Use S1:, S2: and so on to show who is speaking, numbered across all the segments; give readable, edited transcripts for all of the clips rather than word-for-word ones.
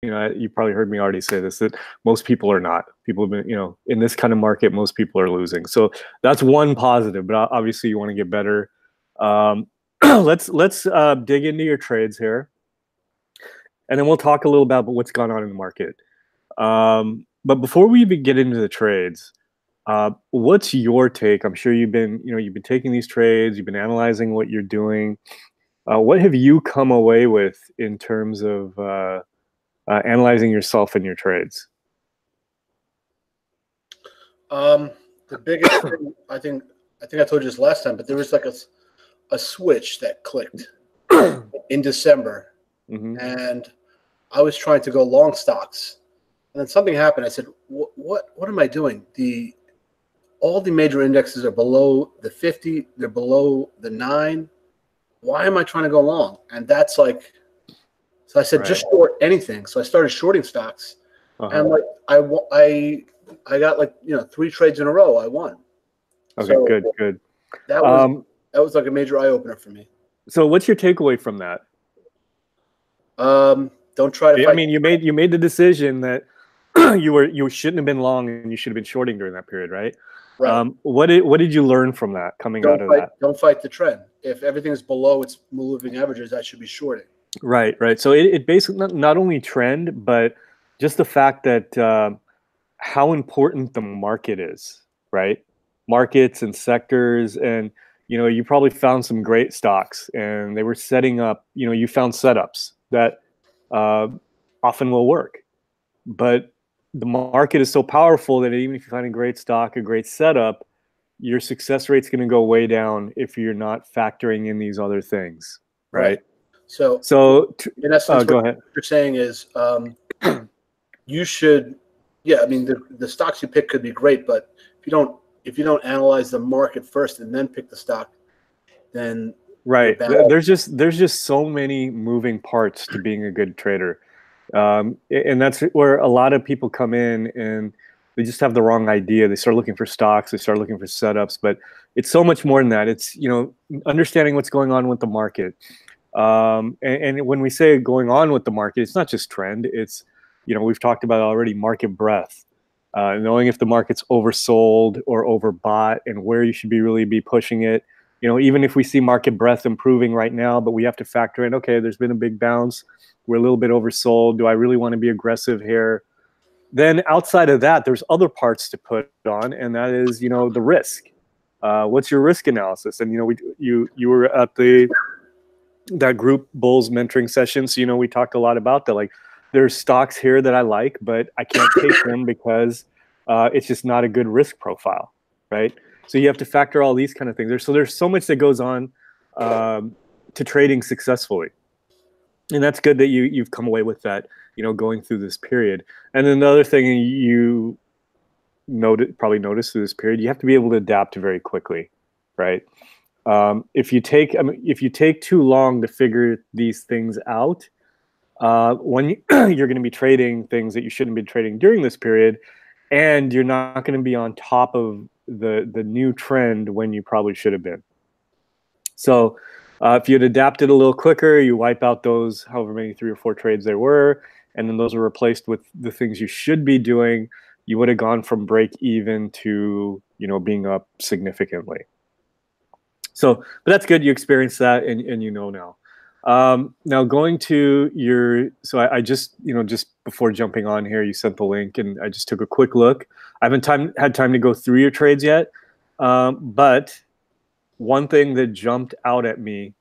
S1: you probably heard me already say this, that most people are not. People have been, in this kind of market, most people are losing. So that's one positive, but obviously you want to get better. Um, let's dig into your trades here, and then we'll talk a little about what's gone on in the market. But before we even get into the trades, what's your take? I'm sure you've been taking these trades, you've been analyzing what you're doing. What have you come away with in terms of analyzing yourself and your trades?
S2: The biggest thing, I think I told you this last time, but there was like a switch that clicked in December, and I was trying to go long stocks, and then something happened. I said, "What am I doing? All the major indexes are below the 50. They're below the 9. Why am I trying to go long?" And that's like, so I said, just short anything. So I started shorting stocks, and like I got like 3 trades in a row. I won.
S1: Okay, so good.
S2: That was like a major eye opener for me.
S1: So what's your takeaway from that?
S2: Don't try to.
S1: I mean, you made the decision that you shouldn't have been long and you should have been shorting during that period, right?
S2: Right.
S1: What did you learn from that coming out of that?
S2: Don't fight the trend. If everything is below its moving averages, I should be shorting.
S1: Right. So it basically not only trend, but just the fact that how important the market is, right? Markets and sectors, and you probably found some great stocks, and they were setting up. You found setups that often will work, but the market is so powerful that even if you find a great stock, a great setup, your success rate's going to go way down if you're not factoring in these other things, right?
S2: So in essence,
S1: go
S2: what
S1: ahead.
S2: you're saying is you should, I mean, the stocks you pick could be great, but if you don't analyze the market first and then pick the stock, then
S1: right. There's just so many moving parts to being a good trader. And that's where a lot of people come in and they just have the wrong idea. They start looking for stocks, they start looking for setups, but it's so much more than that. It's, understanding what's going on with the market. And when we say going on with the market, it's not just trend. It's, we've talked about already market breadth, knowing if the market's oversold or overbought and where you should really be pushing it. Even if we see market breadth improving right now, but we have to factor in, okay, there's been a big bounce. We're a little bit oversold. Do I really want to be aggressive here? Then outside of that, there's other parts to put on, and that is, the risk. What's your risk analysis? And, you were at that group Bulls mentoring session. So, we talked a lot about that. Like, there's stocks here that I like, but I can't take them because it's just not a good risk profile, right? So you have to factor all these kind of things. There's so much that goes on to trading successfully. And that's good that you've come away with that, going through this period. And then the other thing you probably noticed through this period, you have to be able to adapt very quickly, right? If you take too long to figure these things out, when you're going to be trading things that you shouldn't be trading during this period, and you're not going to be on top of the new trend when you probably should have been. So if you'd adapted a little quicker, you wipe out those however many 3 or 4 trades there were, and then those are replaced with the things you should be doing, you would have gone from break even to being up significantly. So, but that's good. You experienced that, and now. Now going to so I just, just before jumping on here, you sent the link and I just took a quick look. I haven't had time to go through your trades yet. But one thing that jumped out at me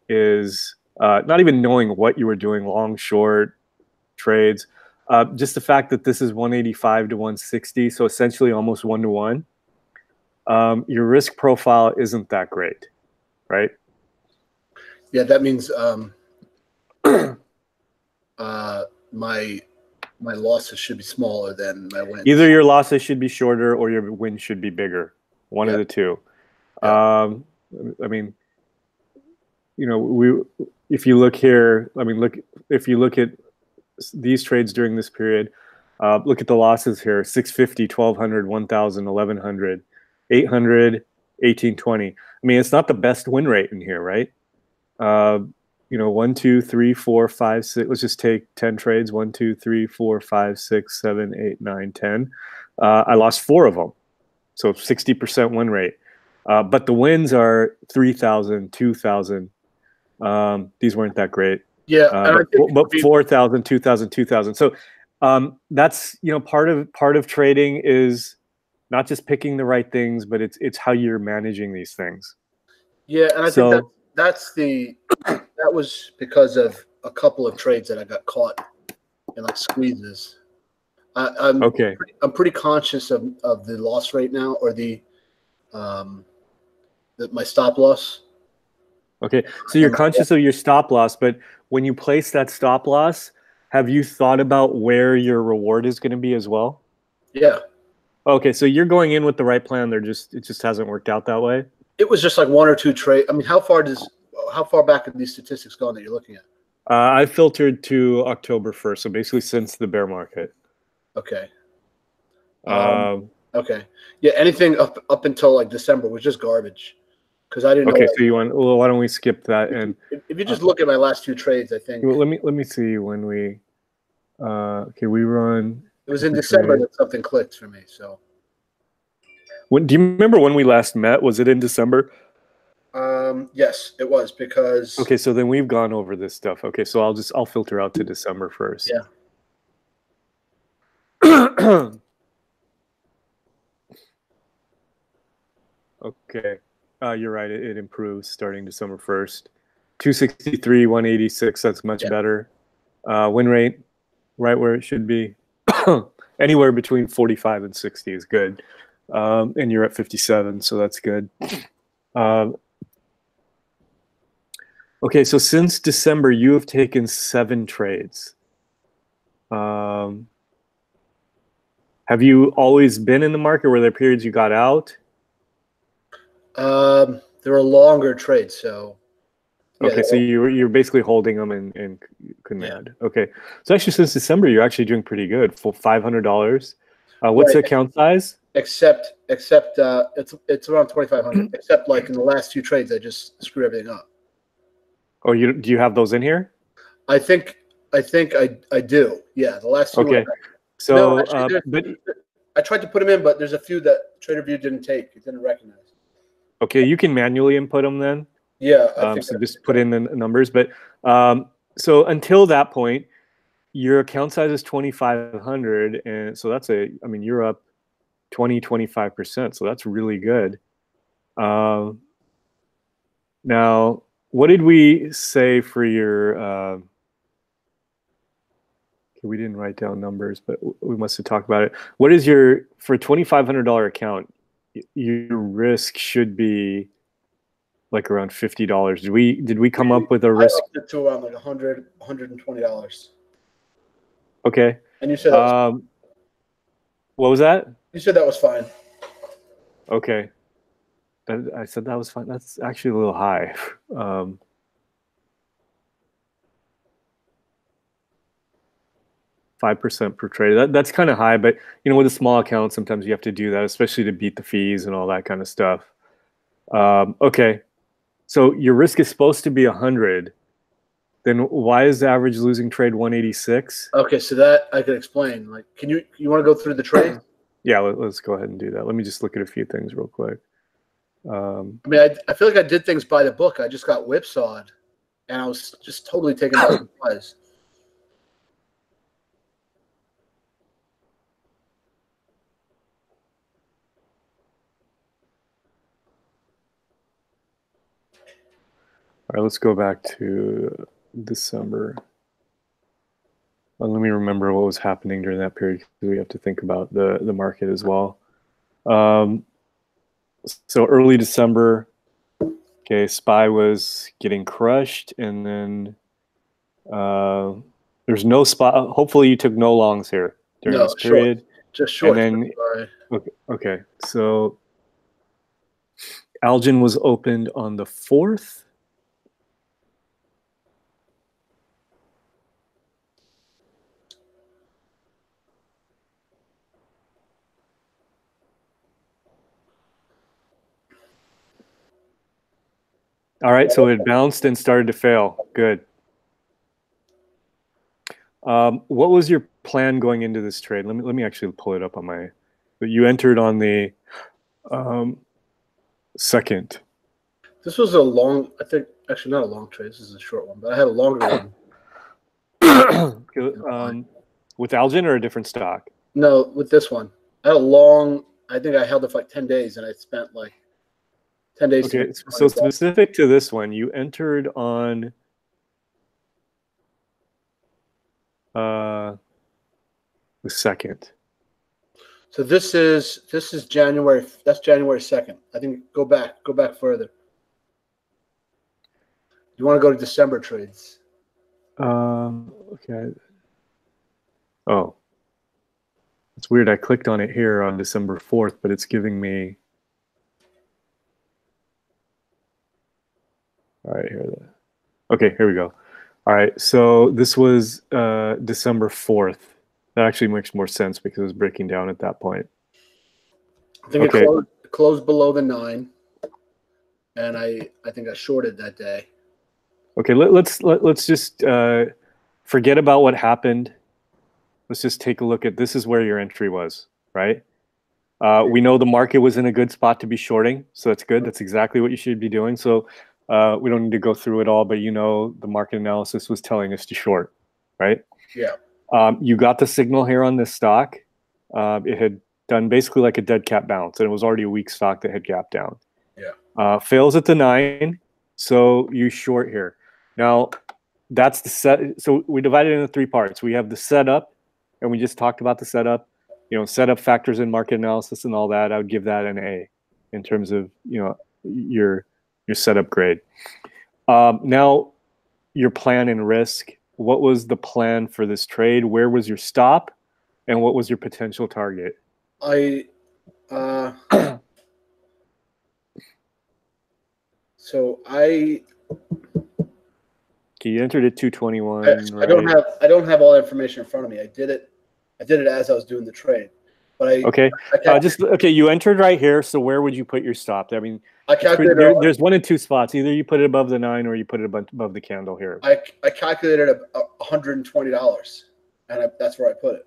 S1: is not even knowing what you were doing, long, short trades, just the fact that this is 185 to 160. So essentially almost 1-to-1. Your risk profile isn't that great, right?
S2: Yeah, that means my losses should be smaller than my wins.
S1: Either your losses should be shorter or your wins should be bigger. One of the two. Yeah. I mean, if you look here, if you look at these trades during this period, look at the losses here: 650, 1200, 1000, 1100, 800, 1820. I mean, it's not the best win rate in here, right? 1, 2, 3, 4, 5, 6. Let's just take 10 trades. 1, 2, 3, 4, 5, 6, 7, 8, 9, 10. I lost 4 of them. So 60% win rate. But the wins are 3,000, 2,000. These weren't that great.
S2: Yeah, and
S1: But 4,000, 2,000, 2,000. So that's, part of trading is not just picking the right things, but it's how you're managing these things.
S2: Yeah, and I think that was because of a couple of trades that I got caught in like squeezes. I'm
S1: okay.
S2: I'm pretty conscious of the loss rate now, or my stop loss.
S1: Okay, so you're conscious of your stop loss, but when you place that stop loss, have you thought about where your reward is going to be as well?
S2: Yeah.
S1: Okay, so you're going in with the right plan. It just hasn't worked out that way.
S2: It was just like 1 or 2 trade. I mean, how far back have these statistics gone that you're looking at?
S1: I filtered to October 1st, so basically since the bear market.
S2: Okay.
S1: Okay.
S2: Yeah, anything up until like December was just garbage because I didn't know.
S1: Okay, so well, why don't we skip that? And
S2: if you just look at my last 2 trades, I think.
S1: Well, let me see when we. Okay, we run.
S2: It was in December that something clicked for me. So.
S1: Do you remember when we last met? Was it in December?
S2: Yes, it was because.
S1: Okay, so then we've gone over this stuff. Okay, so I'll filter out to December 1st.
S2: Yeah.
S1: Okay, you're right. It improves starting December 1st. 263, 186. That's much better. Win rate, right where it should be. Anywhere between 45 and 60 is good. And you're at 57, so that's good. Okay, so since December, you have taken 7 trades. Have you always been in the market? Were there periods you got out?
S2: There were longer trades, so.
S1: Yeah, okay, so you're basically holding them and couldn't add. Okay, so actually since December, you're actually doing pretty good. For $500. What's the account size?
S2: Except it's around 2,500. Except like in the last 2 trades, I just screwed everything up.
S1: Oh, do you have those in here?
S2: I think I do. Yeah, the last 2.
S1: Okay, so
S2: no, actually, but I tried to put them in, but there's a few that TraderView didn't take. It didn't recognize.
S1: Okay, you can manually input them then.
S2: Yeah, I think
S1: so just put in the numbers. But so until that point, your account size is 2,500, and so that's you're up 25%. So that's really good. Now, what did we say for your? We didn't write down numbers, but we must have talked about it. What is for a $2,500 account? Your risk should be like around $50. Did we come up with a risk?
S2: I upped it to around like $120.
S1: Okay.
S2: And you said
S1: what was that?
S2: You said that was fine.
S1: Okay. I said that was fine. That's actually a little high. 5% per trade. That's kind of high, but with a small account, sometimes you have to do that, especially to beat the fees and all that kind of stuff. Okay. So your risk is supposed to be 100. Then why is the average losing trade 186?
S2: Okay, so that I could explain. Like, you want to go through the trade?
S1: Yeah, let's go ahead and do that. Let me just look at a few things real quick.
S2: I feel like I did things by the book. I just got whipsawed, and I was just totally taken by surprise.
S1: All right, let's go back to December. Let me remember what was happening during that period, because we have to think about the market as well. So early December, okay, SPY was getting crushed, and then there's no SPY. Hopefully you took no longs here during this period.
S2: Just short.
S1: And then, okay, so Algin was opened on the 4th. All right, so it bounced and started to fail. Good. What was your plan going into this trade? Let me actually pull it up on my. You entered on the second.
S2: This was a long, I think, actually not a long trade. This is a short one, but I had a longer one.
S1: With Algin or a different stock?
S2: No, with this one. I had a long, I think I held it for like 10 days and I spent like 10 days.
S1: Okay, so specific to this one, you entered on the second.
S2: So this is January. That's January 2nd. I think go back further. You want to go to December trades?
S1: Okay. Oh, it's weird. I clicked on it here on December 4th, but it's giving me. All right, here. Okay, here we go. All right, so this was December 4th. That actually makes more sense because it was breaking down at that point.
S2: I think it closed below the 9, and I think I shorted that day.
S1: Okay, let's just forget about what happened. Let's just take a look at this is where your entry was, right? We know the market was in a good spot to be shorting, so that's good. That's exactly what you should be doing. So we don't need to go through it all, but you know the market analysis was telling us to short, right?
S2: Yeah.
S1: You got the signal here on this stock. It had done basically like a dead cat bounce, and it was already a weak stock that had gapped down.
S2: Yeah.
S1: Fails at the 9, so you short here. Now, that's the set. So we divided it into 3 parts. We have the setup, and we just talked about the setup. You know, setup factors in market analysis and all that. I would give that an A in terms of, you know, your setup grade. Now, your plan and risk. What was the plan for this trade? Where was your stop? And what was your potential target?
S2: So I.
S1: Okay, you entered at 221.
S2: Right? I don't have all the information in front of me. I did it as I was doing the trade. But
S1: you entered right here. So where would you put your stop? I mean,
S2: I calculated
S1: there's 1 and 2 spots. Either you put it above the 9 or you put it above the candle here.
S2: I calculated $120, and that's where I put it.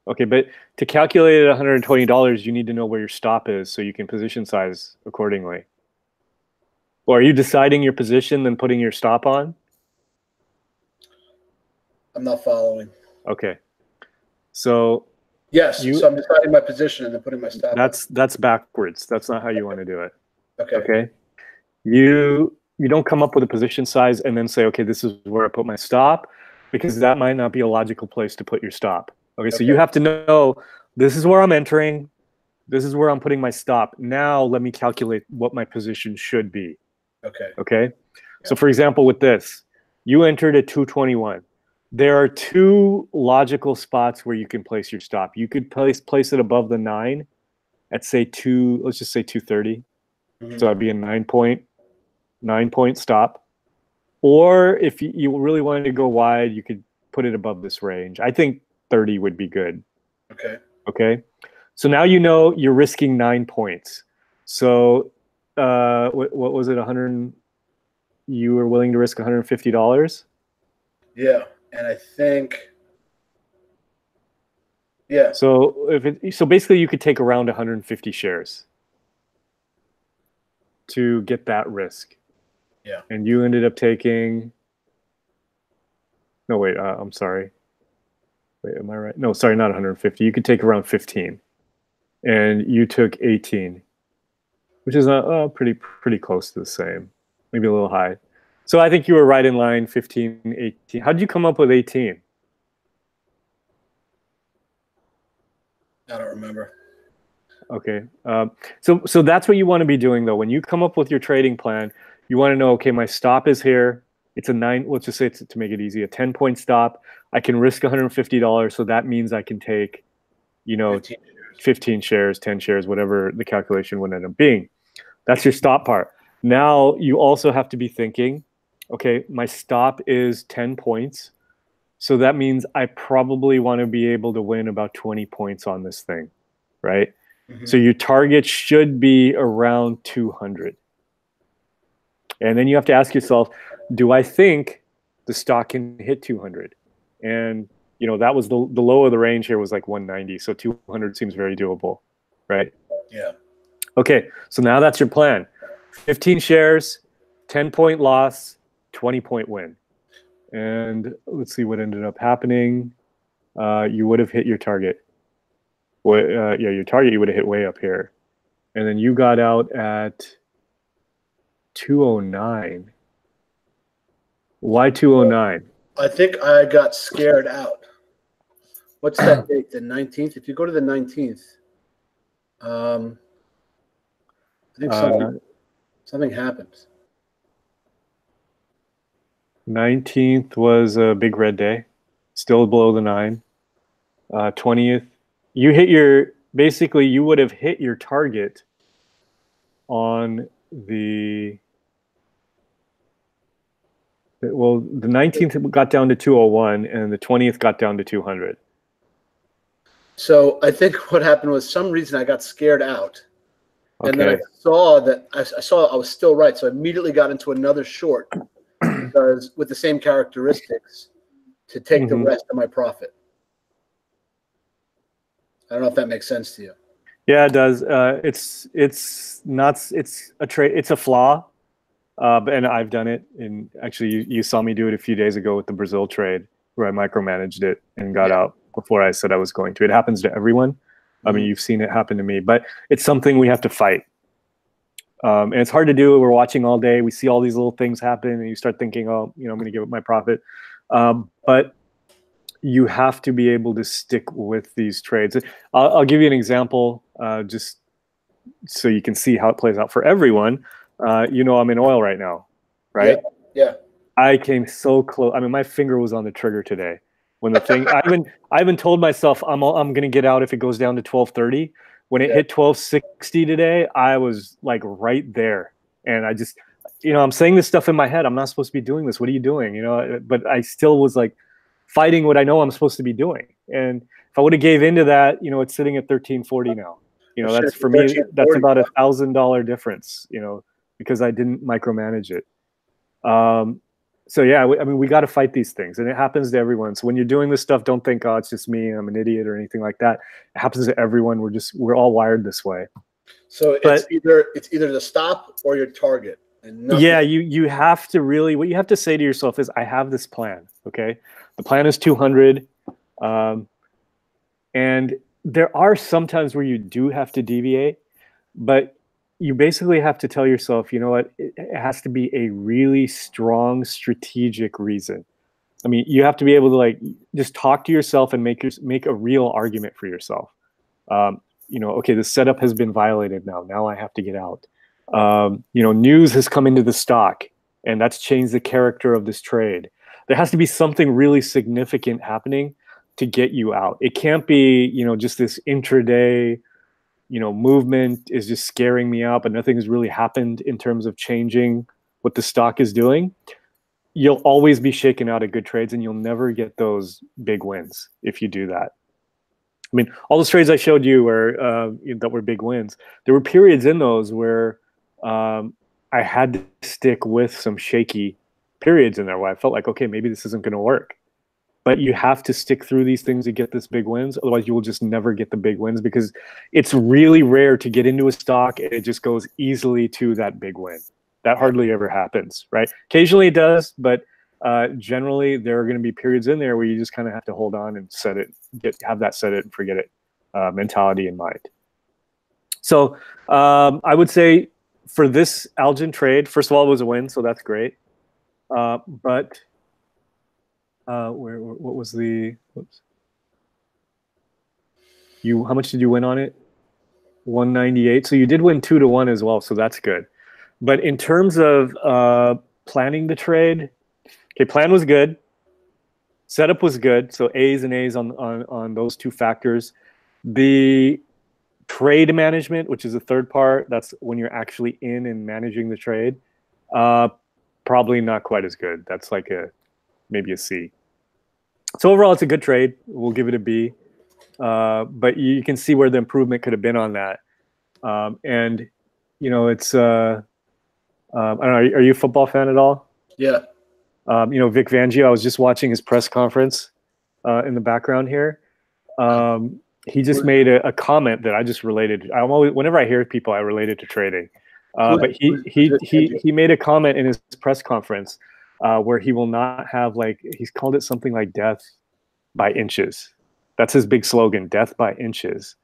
S1: Okay, but to calculate it $120, you need to know where your stop is so you can position size accordingly. Or are you deciding your position then putting your stop on?
S2: I'm not following.
S1: Okay. So
S2: yes, so I'm deciding my position and then putting my stop.
S1: That's backwards. That's not how you want to do it.
S2: Okay.
S1: Okay. You don't come up with a position size and then say, okay, this is where I put my stop, because that might not be a logical place to put your stop. Okay, so you have to know this is where I'm entering, this is where I'm putting my stop. Now let me calculate what my position should be.
S2: Okay.
S1: Okay.
S2: Yeah.
S1: So for example, with this, you entered at 221. There are 2 logical spots where you can place your stop. You could place it above the 9 at say let's just say 230. So that'd be a 9 point stop. Or if you really wanted to go wide, you could put it above this range. I think 30 would be good.
S2: Okay.
S1: Okay. So now you know you're risking 9 points. So what was it? 100? You were willing to risk $150?
S2: Yeah, and I think. Yeah.
S1: So basically you could take around 150 shares to get that risk.
S2: Yeah.
S1: And you ended up taking. No, wait. I'm sorry. Wait, am I right? No, sorry, not 150. You could take around 15, and you took 18, which is pretty close to the same, maybe a little high. So I think you were right in line. 15, 18. How did you come up with 18?
S2: I don't remember.
S1: Okay. So that's what you want to be doing though. When you come up with your trading plan, you want to know, okay, my stop is here. It's a 9. Let's just say to make it easy, a 10-point stop. I can risk $150, so that means I can take, 15 shares, 10 shares, whatever the calculation would end up being. That's your stop part. Now you also have to be thinking, okay, my stop is 10 points. So that means I probably want to be able to win about 20 points on this thing, right? So your target should be around 200. And then you have to ask yourself, do I think the stock can hit 200? And that was the low of the range here was like 190. So 200 seems very doable, right?
S2: Yeah.
S1: Okay, so now that's your plan. 15 shares, 10-point loss, 20-point win. And let's see what ended up happening. You would have hit your target. Yeah, your target you would have hit way up here. And then you got out at 209. Why 209?
S2: I think I got scared out. What's that date? The 19th? If you go to the 19th, I think something happens.
S1: 19th was a big red day, still below the 9. 20th, you hit your, basically you would have hit your target on the 19th got down to 201 and the 20th got down to 200.
S2: So I think what happened was some reason I got scared out.
S1: Okay.
S2: And then I saw that I was still right. So I immediately got into another short because with the same characteristics to take the rest of my profit. I don't know if that makes sense to you.
S1: Yeah, it does. It's a trade. It's a flaw. And I've done it. And actually, you saw me do it a few days ago with the Brazil trade where I micromanaged it and got out before I said I was going to. It happens to everyone. I mean, you've seen it happen to me, but it's something we have to fight. And it's hard to do. We're watching all day. We see all these little things happen and you start thinking, oh, I'm going to give up my profit. But you have to be able to stick with these trades. I'll give you an example just so you can see how it plays out for everyone. I'm in oil right now, right?
S2: Yeah.
S1: I came so close. I mean, my finger was on the trigger today when the thing. I even told myself I'm going to get out if it goes down to 1230. When it hit 1260 today, I was like right there, and I just, I'm saying this stuff in my head. I'm not supposed to be doing this. What are you doing? But I still was like fighting what I know I'm supposed to be doing. And if I would have gave into that, it's sitting at 1340 now. That's for me. That's about $1,000 difference. Because I didn't micromanage it. So yeah, we got to fight these things, and it happens to everyone. So when you're doing this stuff, don't think, oh, it's just me, I'm an idiot or anything like that. It happens to everyone. We're all wired this way.
S2: So it's either the stop or your target. And
S1: yeah, you have to really, what you have to say to yourself is, I have this plan. Okay, the plan is 200, and there are some times where you do have to deviate, but you basically have to tell yourself, you know what, it has to be a really strong strategic reason. I mean, you have to be able to just talk to yourself and make a real argument for yourself. Okay, the setup has been violated now. Now I have to get out. News has come into the stock and that's changed the character of this trade. There has to be something really significant happening to get you out. It can't be, just this intraday, movement is just scaring me out, but nothing has really happened in terms of changing what the stock is doing. You'll always be shaken out of good trades and you'll never get those big wins if you do that. I mean, all those trades I showed you that were big wins, there were periods in those where I had to stick with some shaky periods in there where I felt like, okay, maybe this isn't going to work. But you have to stick through these things to get this big wins. Otherwise, you will just never get the big wins because it's really rare to get into a stock and it just goes easily to that big win. That hardly ever happens, right? Occasionally it does, but generally there are going to be periods in there where you just kind of have to hold on and have that set it and forget it mentality in mind. So I would say for this Algin trade, first of all, it was a win, so that's great. But what was the, whoops. How much did you win on it? 198. So you did win 2-1 as well. So that's good. But in terms of planning the trade, okay, plan was good. Setup was good. So A's and A's on those two factors. The trade management, which is the third part, that's when you're actually in and managing the trade, probably not quite as good. That's like maybe a C. So overall, it's a good trade. We'll give it a B. But you can see where the improvement could have been on that. And it's I don't know. Are you a football fan at all?
S2: Yeah.
S1: Vic Fangio. I was just watching his press conference in the background here. He just made a comment that I just related. I'm always, whenever I hear people, I relate it to trading. But he made a comment in his press conference where he will not have, like, he's called it something like death by inches. That's his big slogan, death by inches.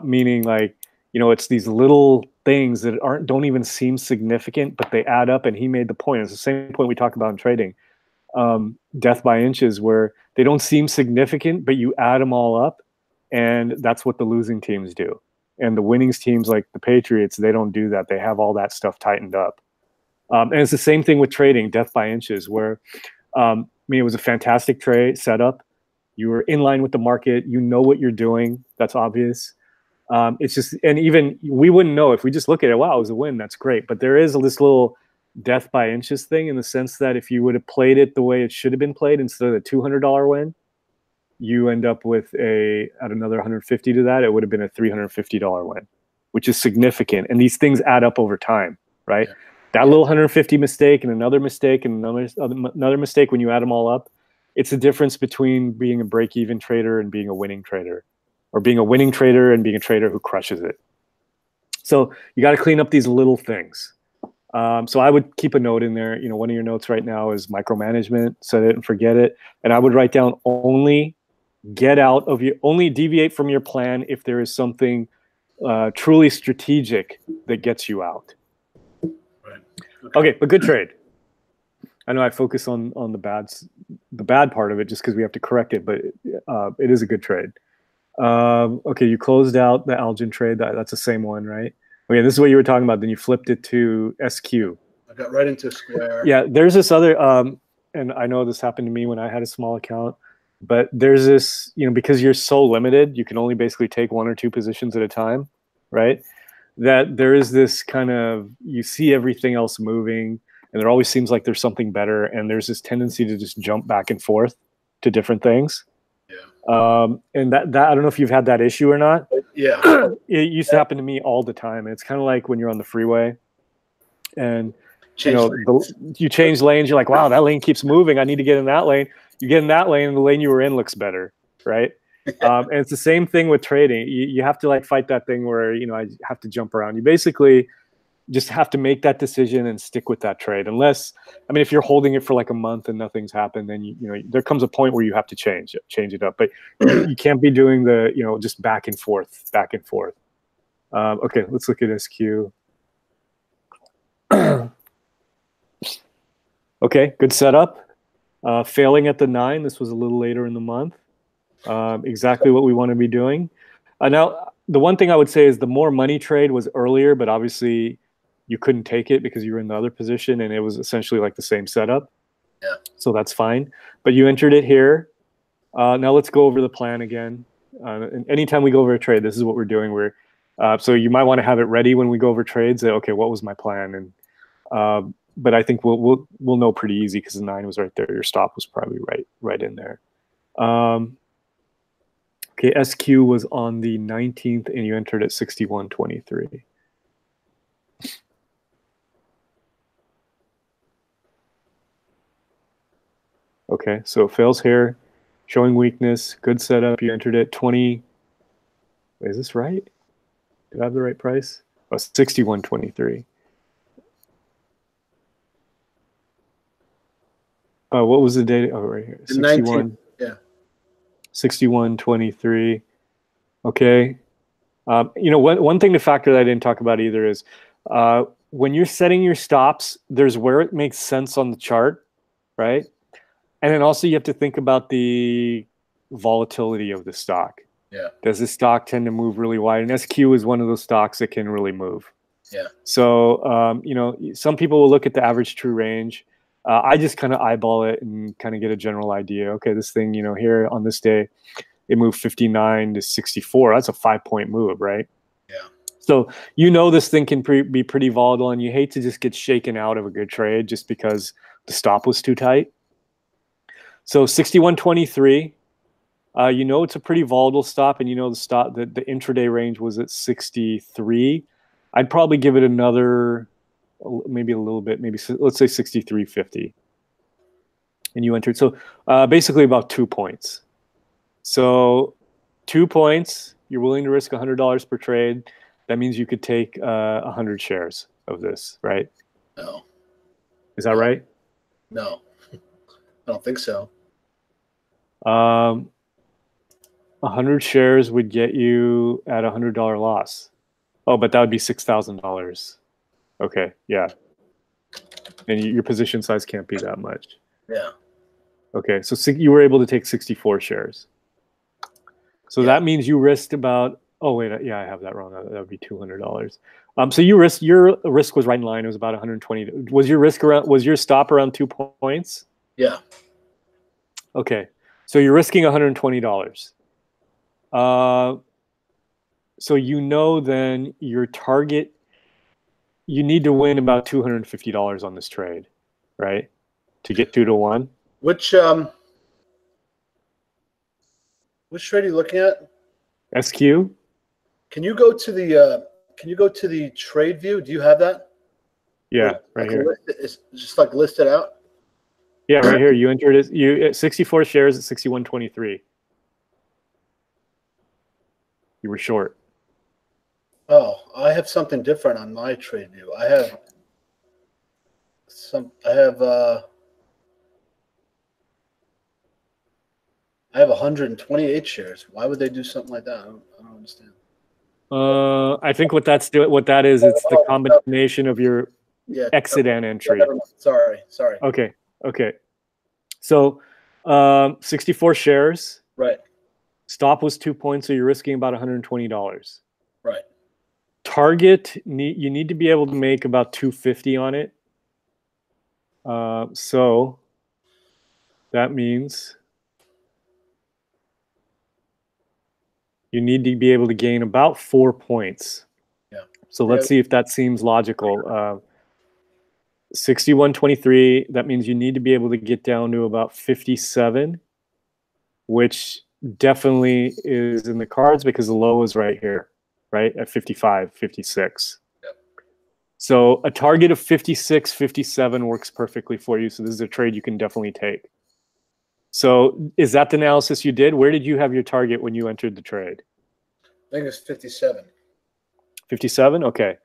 S1: Meaning, like, it's these little things that don't even seem significant, but they add up. And he made the point. It's the same point we talk about in trading, death by inches, where they don't seem significant, but you add them all up, and that's what the losing teams do. And the winning teams, like the Patriots, they don't do that. They have all that stuff tightened up. And it's the same thing with trading, death by inches, where it was a fantastic trade setup. You were in line with the market. You know what you're doing. That's obvious. It's just, and even we wouldn't know if we just look at it. Wow, it was a win. That's great. But there is this little death by inches thing, in the sense that if you would have played it the way it should have been played, instead of the $200 win, you end up with at another 150 to that. It would have been a $350 win, which is significant. And these things add up over time, right? Yeah. That little 150 mistake and another mistake and another mistake, when you add them all up, it's the difference between being a break-even trader and being a winning trader, or being a winning trader and being a trader who crushes it. So you got to clean up these little things. So I would keep a note in there. One of your notes right now is micromanagement, set it and forget it. And I would write down only deviate from your plan if there is something truly strategic that gets you out. Right. Okay, but good trade. I know I focus on the bad part of it just because we have to correct it, but it is a good trade. Okay, you closed out the Algin trade. That's the same one, right? Okay, this is what you were talking about. Then you flipped it to SQ.
S2: I got right into Square.
S1: Yeah, there's this other, and I know this happened to me when I had a small account, but there's this, because you're so limited, you can only basically take 1 or 2 positions at a time, right? That there is this kind of, you see everything else moving, and there always seems like there's something better, and there's this tendency to just jump back and forth to different things. And that I don't know if you've had that issue or not.
S2: Yeah.
S1: It used to happen to me all the time. And it's kind of like when you're on the freeway and you change lanes, you're like, wow, that lane keeps moving. I need to get in that lane. You get in that lane and the lane you were in looks better, right? And it's the same thing with trading. You have to, like, fight that thing where, I have to jump around. You basically just have to make that decision and stick with that trade. Unless, if you're holding it for like a month and nothing's happened, then there comes a point where you have to change it up. But you can't be doing the, just back and forth. Okay, let's look at SQ. Okay, good setup. Failing at the 9. This was a little later in the month. Exactly what we want to be doing. Now, the one thing I would say is the more money trade was earlier, but obviously you couldn't take it because you were in the other position, and it was essentially like the same setup.
S2: Yeah.
S1: So that's fine. But you entered it here. Now let's go over the plan again. And anytime we go over a trade, this is what we're doing. So you might want to have it ready when we go over trades. Okay, what was my plan? And but I think we'll know pretty easy because the 9 was right there. Your stop was probably right in there. Okay, SQ was on the 19th, and you entered at 61.23. Okay, so it fails here, showing weakness, good setup. You entered at 20. Wait, is this right? Did I have the right price? Oh, 61.23. What was the date? Oh, right here. 61.
S2: Yeah.
S1: 61.23. Okay. One thing to factor that I didn't talk about either is when you're setting your stops, there's where it makes sense on the chart, right? And then also you have to think about the volatility of the stock.
S2: Yeah.
S1: Does the stock tend to move really wide? And SQ is one of those stocks that can really move.
S2: Yeah.
S1: So, some people will look at the average true range. I just kind of eyeball it and kind of get a general idea. Okay, this thing, here on this day, it moved 59 to 64. That's a 5-point move, right?
S2: Yeah.
S1: So this thing can be pretty volatile, and you hate to just get shaken out of a good trade just because the stop was too tight. So 61.23, it's a pretty volatile stop, and the intraday range was at 63. I'd probably give it another maybe a little bit, maybe let's say 63.50, and you entered. So basically about 2 points. So 2 points, you're willing to risk $100 per trade. That means you could take 100 shares of this, right?
S2: No.
S1: Is that right?
S2: No, I don't think so.
S1: 100 shares would get you at $100 loss. Oh, but that would be $6,000. Okay, yeah. And your position size can't be that much.
S2: Yeah.
S1: Okay, so you were able to take 64 shares. So that means you risked about. Oh wait, yeah, I have that wrong. That would be $200. So your risk was right in line. It was about 120. Was your risk around? Was your stop around 2 points?
S2: Yeah.
S1: Okay, so you're risking $120. So then your target. You need to win about $250 on this trade, right? To get 2-to-1.
S2: Which trade are you looking at?
S1: SQ.
S2: Can you go to the trade view? Do you have that?
S1: Yeah, right here.
S2: It's just like listed out.
S1: Yeah, right here. You entered it. You 64 shares at 61.23. You were short.
S2: Oh, I have something different on my trade view. I have 128 shares. Why would they do something like that? I don't understand.
S1: I think what that is, it's the combination of your exit and entry.
S2: Sorry.
S1: Okay. So 64 shares.
S2: Right.
S1: Stop was 2 points, so you're risking about $120.
S2: Right.
S1: Target, you need to be able to make about 250 on it. So that means you need to be able to gain about 4 points.
S2: Yeah.
S1: So let's see if that seems logical. 61.23, that means you need to be able to get down to about 57, which definitely is in the cards because the low is right here, right? At 55, 56.
S2: Yep.
S1: So a target of 56, 57 works perfectly for you. So this is a trade you can definitely take. So is that the analysis you did? Where did you have your target when you entered the trade?
S2: I think it's 57.
S1: 57? Okay.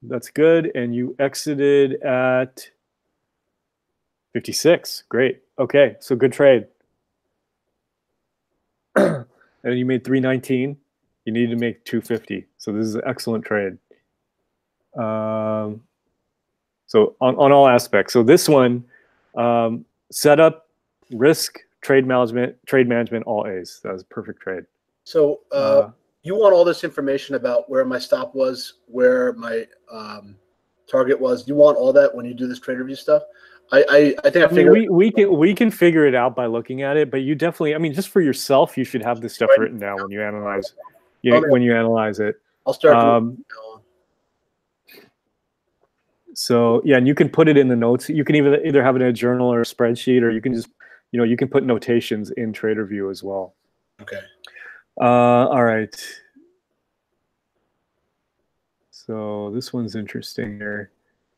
S1: That's good. And you exited at 56. Great. Okay. So good trade. And you made 319. You need to make 250. So this is an excellent trade. So on all aspects. So this one, setup, risk, trade management, all A's. That was a perfect trade.
S2: So you want all this information about where my stop was, where my target was. You want all that when you do this trade review stuff? I think
S1: we can figure it out by looking at it, but you definitely, I mean, just for yourself, you should have this stuff written down when you analyze. When you analyze it.
S2: I'll start.
S1: So yeah, and you can put it in the notes. You can either have it in a journal or a spreadsheet, or you can just, you can put notations in TraderView as well.
S2: Okay.
S1: All right. So this one's interesting here.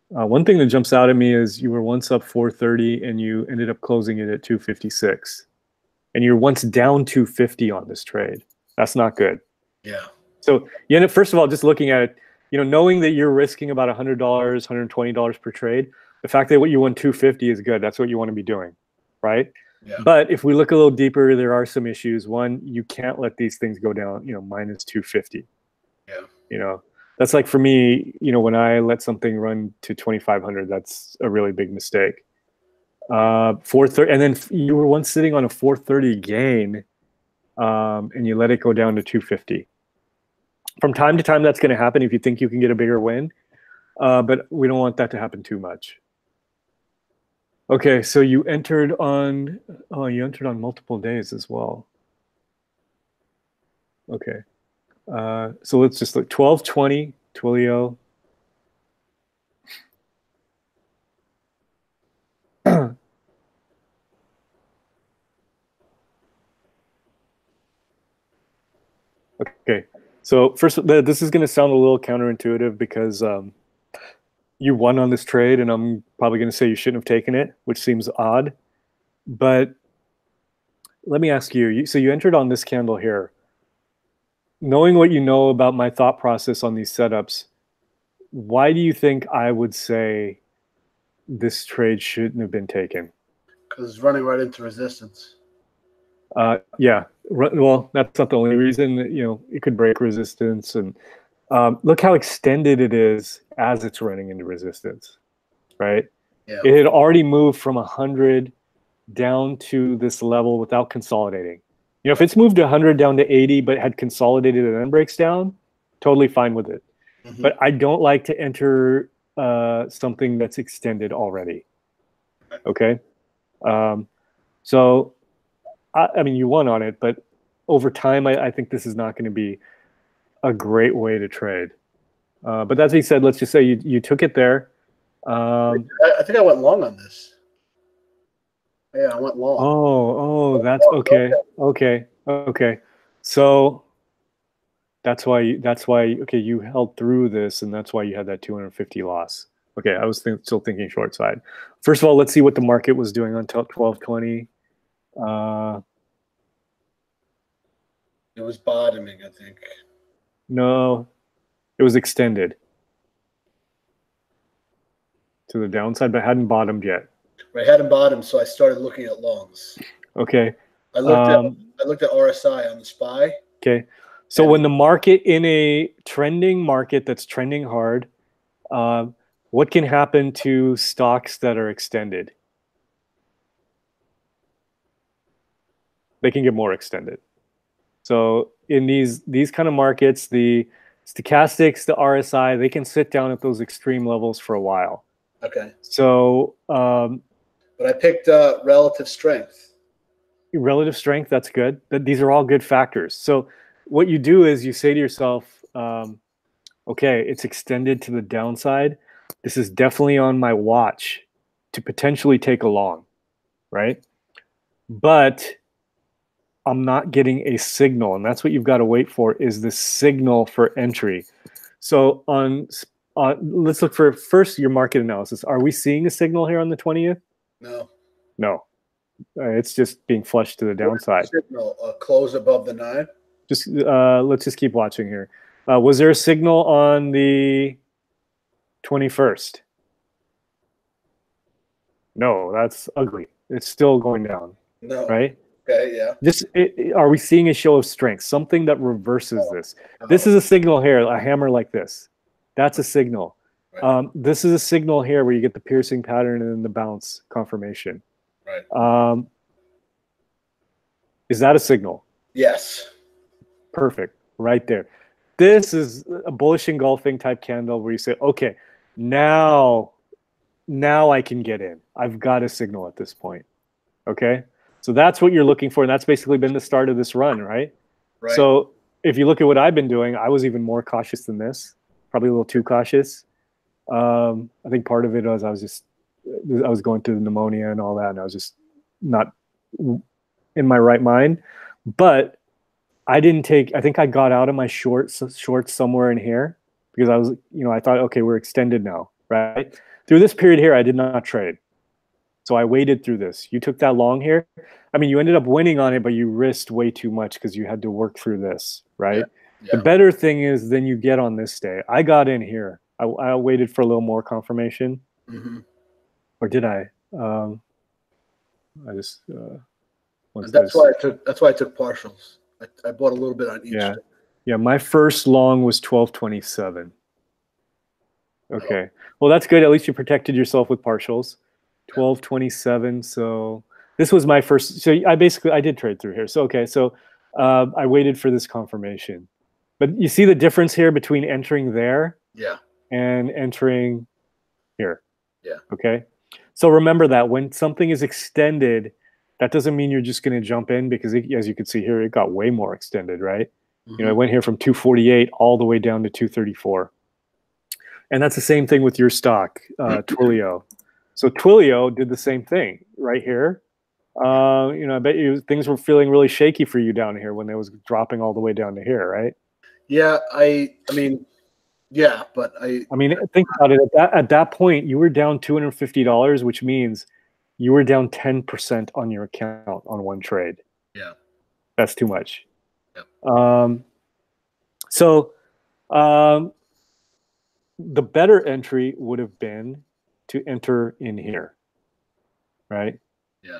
S1: One thing that jumps out at me is you were once up 430 and you ended up closing it at 256, and you're once down 250 on this trade. That's not good.
S2: Yeah.
S1: So you end up, first of all, just looking at it, knowing that you're risking about $100, $120 per trade, the fact that what you won 250 is good. That's what you want to be doing, right?
S2: Yeah.
S1: But if we look a little deeper, there are some issues. One, you can't let these things go down, minus 250.
S2: Yeah.
S1: That's like for me, when I let something run to 2,500, that's a really big mistake. 430, and then you were once sitting on a 430 gain, and you let it go down to 250. From time to time, that's going to happen if you think you can get a bigger win, but we don't want that to happen too much. Okay, so you entered on multiple days as well. Okay, so let's just look. 1220 Twilio. Okay, so first, this is going to sound a little counterintuitive because you won on this trade, and I'm probably going to say you shouldn't have taken it, which seems odd. But let me ask you, so you entered on this candle here. Knowing what you know about my thought process on these setups, why do you think I would say this trade shouldn't have been taken?
S2: Because it's running right into resistance.
S1: Yeah. Well, that's not the only reason. You know, it could break resistance, and look how extended it is as it's running into resistance, right?
S2: Yeah.
S1: It had already moved from 100 down to this level without consolidating. You know, if it's moved 100 down to 80 but had consolidated and then breaks down, totally fine with it.
S2: Mm-hmm.
S1: But I don't like to enter something that's extended already. Okay. So, I mean, you won on it, but over time, I think this is not going to be a great way to trade. But that being said, let's just say you took it there.
S2: I think I went long on this. Yeah, I went long.
S1: Oh, that's okay. Okay. So okay, you held through this, and that's why you had that 250 loss. Okay, I was still thinking short side. First of all, let's see what the market was doing on 1220.
S2: It was bottoming, I think.
S1: No, it was extended to the downside, but hadn't bottomed yet.
S2: Right, hadn't bottomed, so I started looking at longs.
S1: Okay.
S2: I looked at RSI on the SPY.
S1: Okay. So when the market in a trending market that's trending hard, what can happen to stocks that are extended? They can get more extended. So in these kind of markets, the stochastics, the RSI, they can sit down at those extreme levels for a while.
S2: Okay.
S1: So,
S2: but I picked relative strength.
S1: Relative strength, that's good. These are all good factors. So what you do is you say to yourself, okay, it's extended to the downside. This is definitely on my watch to potentially take a long, right? But I'm not getting a signal, and that's what you've got to wait for, is the signal for entry. So let's look for first your market analysis. Are we seeing a signal here on the 20th? No. It's just being flushed to the downside.
S2: Signal, close above the 9.
S1: Just let's just keep watching here. Was there a signal on the 21st? No, that's ugly. It's still going down.
S2: No.
S1: Right?
S2: Okay, yeah.
S1: Are we seeing a show of strength? Something that reverses this. This is a signal here, a hammer like this. That's a signal. Right. This is a signal here where you get the piercing pattern and then the bounce confirmation.
S2: Right.
S1: Is that a signal?
S2: Yes.
S1: Perfect. Right there. This is a bullish engulfing type candle where you say, okay, now I can get in. I've got a signal at this point. Okay. So that's what you're looking for. And that's basically been the start of this run, right?
S2: Right.
S1: So if you look at what I've been doing, I was even more cautious than this, probably a little too cautious. I think part of it was I was going through the pneumonia and all that, and I was just not in my right mind. But I think I got out of my shorts somewhere in here because I thought, okay, we're extended now, right? Through this period here, I did not trade. So I waited through this. You took that long here. I mean, you ended up winning on it, but you risked way too much because you had to work through this, right? Yeah. The better thing is then you get on this day. I got in here. I waited for a little more confirmation.
S2: Mm-hmm.
S1: Or did I? I just
S2: that's why I took partials. I bought a little bit on each.
S1: Yeah. Yeah, my first long was 1227. Okay. Well, that's good. At least you protected yourself with partials. 1227. So this was my first. So I did trade through here. So okay. So I waited for this confirmation. But you see the difference here between entering there, and entering here.
S2: Yeah.
S1: Okay. So remember that when something is extended, that doesn't mean you're just going to jump in because as you can see here, it got way more extended, right? Mm-hmm. You know, it went here from 248 all the way down to 234. And that's the same thing with your stock, Twilio. So Twilio did the same thing right here. I bet you things were feeling really shaky for you down here when it was dropping all the way down to here, right?
S2: Yeah, I mean, Yeah, but
S1: I mean, think about it. At that point, you were down $250, which means you were down 10% on your account on one trade.
S2: yeah,
S1: That's too much.
S2: yeah.
S1: So um, the better entry would have been to enter in here, right?
S2: Yeah.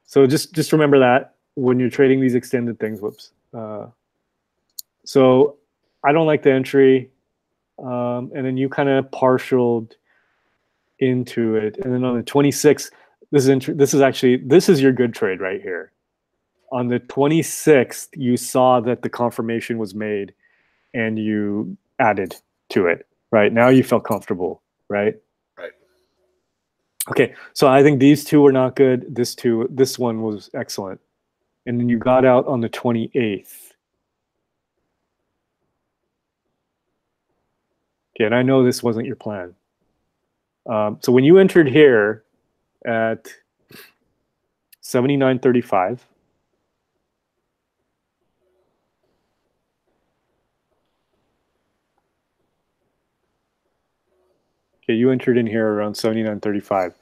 S1: So just remember that when you're trading these extended things. Whoops. So I don't like the entry, and then you kind of partialed into it, and then on the 26th, this is your good trade right here. On the 26th, you saw that the confirmation was made, and you added to it. Right now, you felt comfortable, right?
S2: Right.
S1: Okay, so I think these two were not good. This one was excellent, and then you got out on the 28th. Okay, and I know this wasn't your plan. So when you entered here at 79.35, okay, you entered in here around 79.35.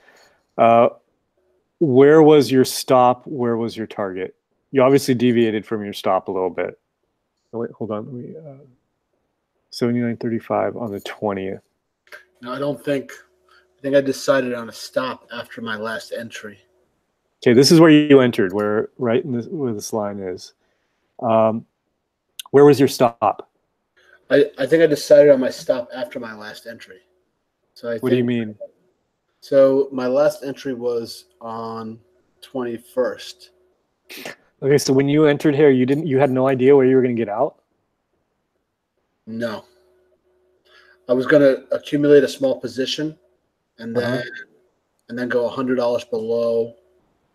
S1: Where was your stop? Where was your target? You obviously deviated from your stop a little bit. Oh, wait, hold on. Let me 79.35 on the 20th.
S2: No, I don't think. I think I decided on a stop after my last entry.
S1: Okay, this is where you entered, where right in this, where this line is. Where was your stop?
S2: I think I decided on my stop after my last entry. So
S1: What do you mean?
S2: So my last entry was on 21st.
S1: Okay, so when you entered here, you had no idea where you were going to get out?
S2: No. I was going to accumulate a small position and then go $100 below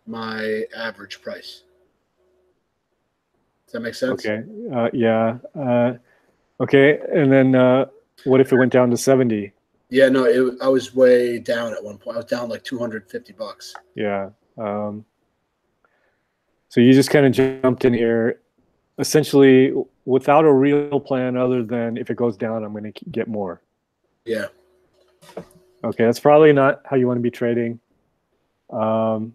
S2: my average price. Does that make sense?
S1: Okay. Yeah. Okay. And then what if it went down to 70?
S2: Yeah, no, I was way down at one point. I was down like $250.
S1: Yeah. So you just kind of jumped in here, essentially without a real plan other than if it goes down, I'm going to get more.
S2: Yeah.
S1: Okay. That's probably not how you want to be trading. Okay.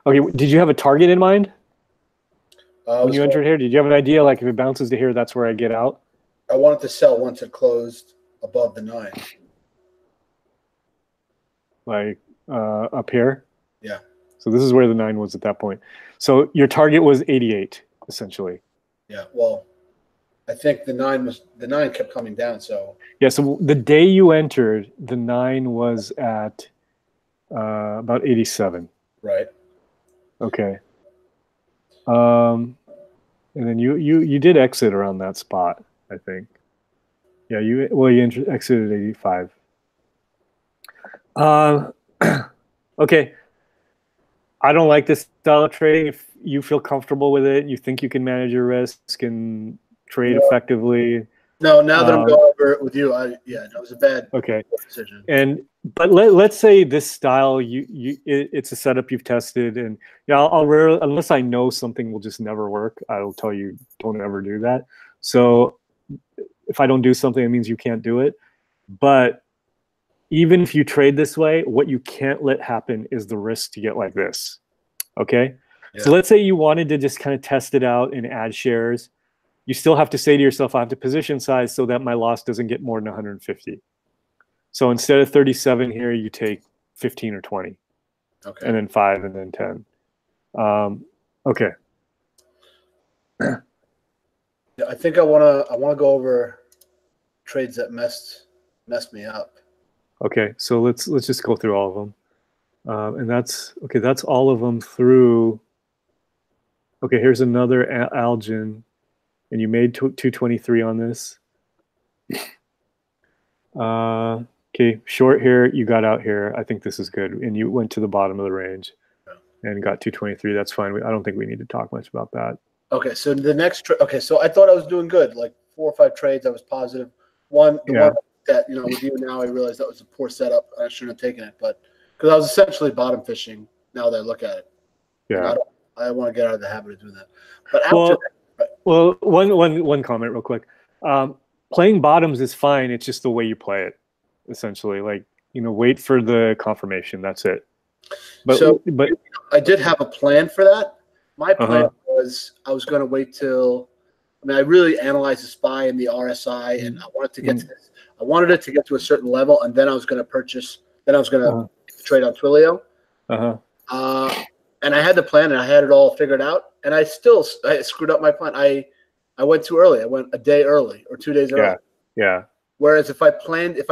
S1: Did you have a target in mind when you entered here? Did you have an idea, like if it bounces to here, that's where I get out?
S2: I wanted to sell once it closed above the 9.
S1: Like up here?
S2: Yeah.
S1: So this is where the 9 was at that point. So your target was 88, essentially.
S2: Yeah. Well, I think the 9 kept coming down. So
S1: yeah. So the day you entered, the 9 was at about 87.
S2: Right.
S1: Okay. And then you did exit around that spot, I think. Yeah. You exited at 85. Okay. I don't like this style of trading. If you feel comfortable with it, you think you can manage your risk and trade effectively.
S2: No, now that I'm going over it with you, it was a bad
S1: decision. But let's say this style, it's a setup you've tested, and I'll rarely, unless I know something will just never work, I'll tell you don't ever do that. So if I don't do something, it means you can't do it. But even if you trade this way, what you can't let happen is the risk to get like this. Okay. Yeah. So let's say you wanted to just kind of test it out and add shares. You still have to say to yourself, I have to position size so that my loss doesn't get more than 150. So instead of 37 here, you take 15 or 20. Okay. And then 5 and then 10. Okay.
S2: Yeah, I think I wanna go over trades that messed me up.
S1: Okay, so let's just go through all of them, and that's okay. That's all of them through. Okay, here's another Algin, and you made 223 on this. Okay, short here, you got out here. I think this is good, and you went to the bottom of the range, and got 223. That's fine. I don't think we need to talk much about that.
S2: Okay, so the next so I thought I was doing good, like 4 or 5 trades. I was positive. One that with you now, I realized that was a poor setup. I shouldn't have taken it, but because I was essentially bottom fishing. Now that I look at it, I want to get out of the habit of doing that. But after
S1: Well, one comment real quick. Um, Playing bottoms is fine. It's just the way you play it, essentially. Like, wait for the confirmation. That's it. But
S2: So
S1: but
S2: I did have a plan for that. My plan
S1: uh-huh.
S2: was I was going to wait till. I mean, I really analyzed the SPY and the RSI, and I wanted to get to
S1: Mm-hmm.
S2: this. I wanted it to get to a certain level, and then I was going to purchase. Then I was going to
S1: Uh-huh.
S2: trade on Twilio.
S1: Uh-huh.
S2: And I had the plan, and I had it all figured out, and I screwed up my plan. I went too early. I went a day early or 2 days
S1: Yeah.
S2: early.
S1: Yeah.
S2: Whereas if I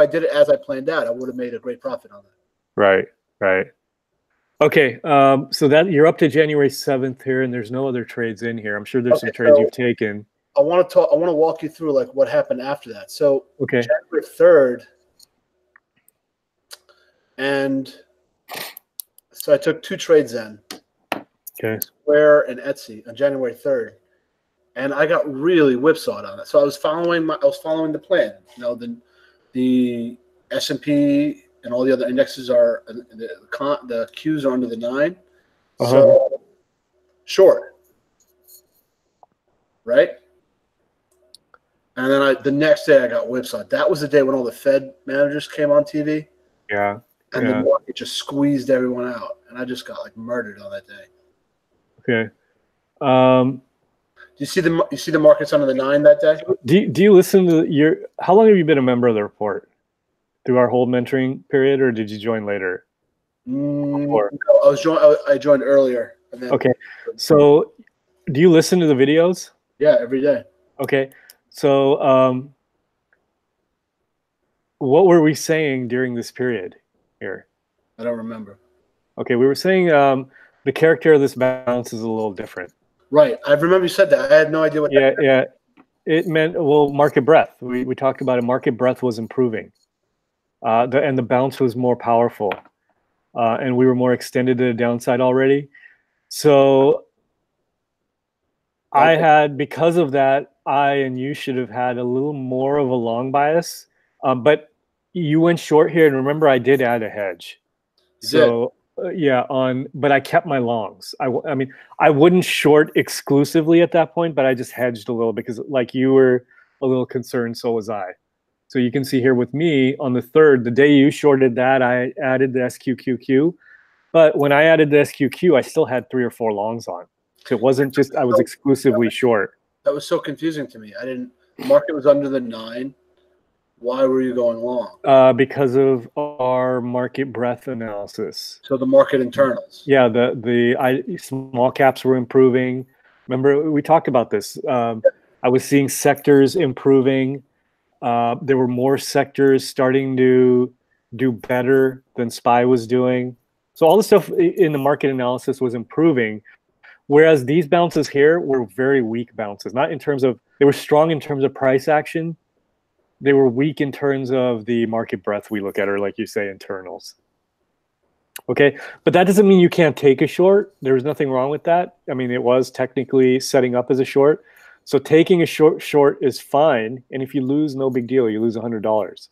S2: did it as I planned out, I would have made a great profit on that.
S1: Right. Right. Okay. So that you're up to January 7th here, and there's no other trades in here. I'm sure there's some trades you've taken.
S2: I want to walk you through like what happened after that. So
S1: Okay.
S2: January 3rd, and so I took 2 trades then.
S1: Okay.
S2: Square and Etsy on January 3rd. And I got really whipsawed on it. So I was following the plan. The S&P and all the other indexes are the Qs are under the 9.
S1: Uh-huh.
S2: So short, right? And then the next day I got whipsawed. That was the day when all the Fed managers came on TV.
S1: Yeah.
S2: And the market just squeezed everyone out, and I just got like murdered on that day.
S1: Okay.
S2: You see the markets under the 9 that day?
S1: Do you listen to how long have you been a member of the report? Through our whole mentoring period, or did you join later?
S2: No, I joined earlier.
S1: Okay. So do you listen to the videos?
S2: Yeah, every day.
S1: Okay. So what were we saying during this period here?
S2: I don't remember.
S1: Okay, we were saying the character of this bounce is a little different.
S2: Right. I remember you said that. I had no idea what that meant.
S1: Yeah. It meant, well, market breadth. We talked about it. Market breadth was improving. And the bounce was more powerful. And we were more extended to the downside already. So because of that, I and you should have had a little more of a long bias. But you went short here. And remember, I did add a hedge. But I kept my longs. I mean, I wouldn't short exclusively at that point, but I just hedged a little because like you were a little concerned, so was I. So you can see here with me on the 3rd, the day you shorted that, I added the SQQQ. But when I added the SQQ, I still had 3 or 4 longs on. So it wasn't just I was exclusively short.
S2: That was so confusing to me. The market was under the 9. Why were you going long?
S1: Because of our market breadth analysis.
S2: So the market internals.
S1: Yeah, the small caps were improving. Remember, we talked about this. I was seeing sectors improving. There were more sectors starting to do better than SPY was doing. So all the stuff in the market analysis was improving. Whereas these bounces here were very weak bounces. Not in terms of, they were strong in terms of price action. They were weak in terms of the market breadth we look at, or like you say, internals. Okay, but that doesn't mean you can't take a short. There's nothing wrong with that. I mean, it was technically setting up as a short. So taking a short is fine. And if you lose, no big deal. You lose $100.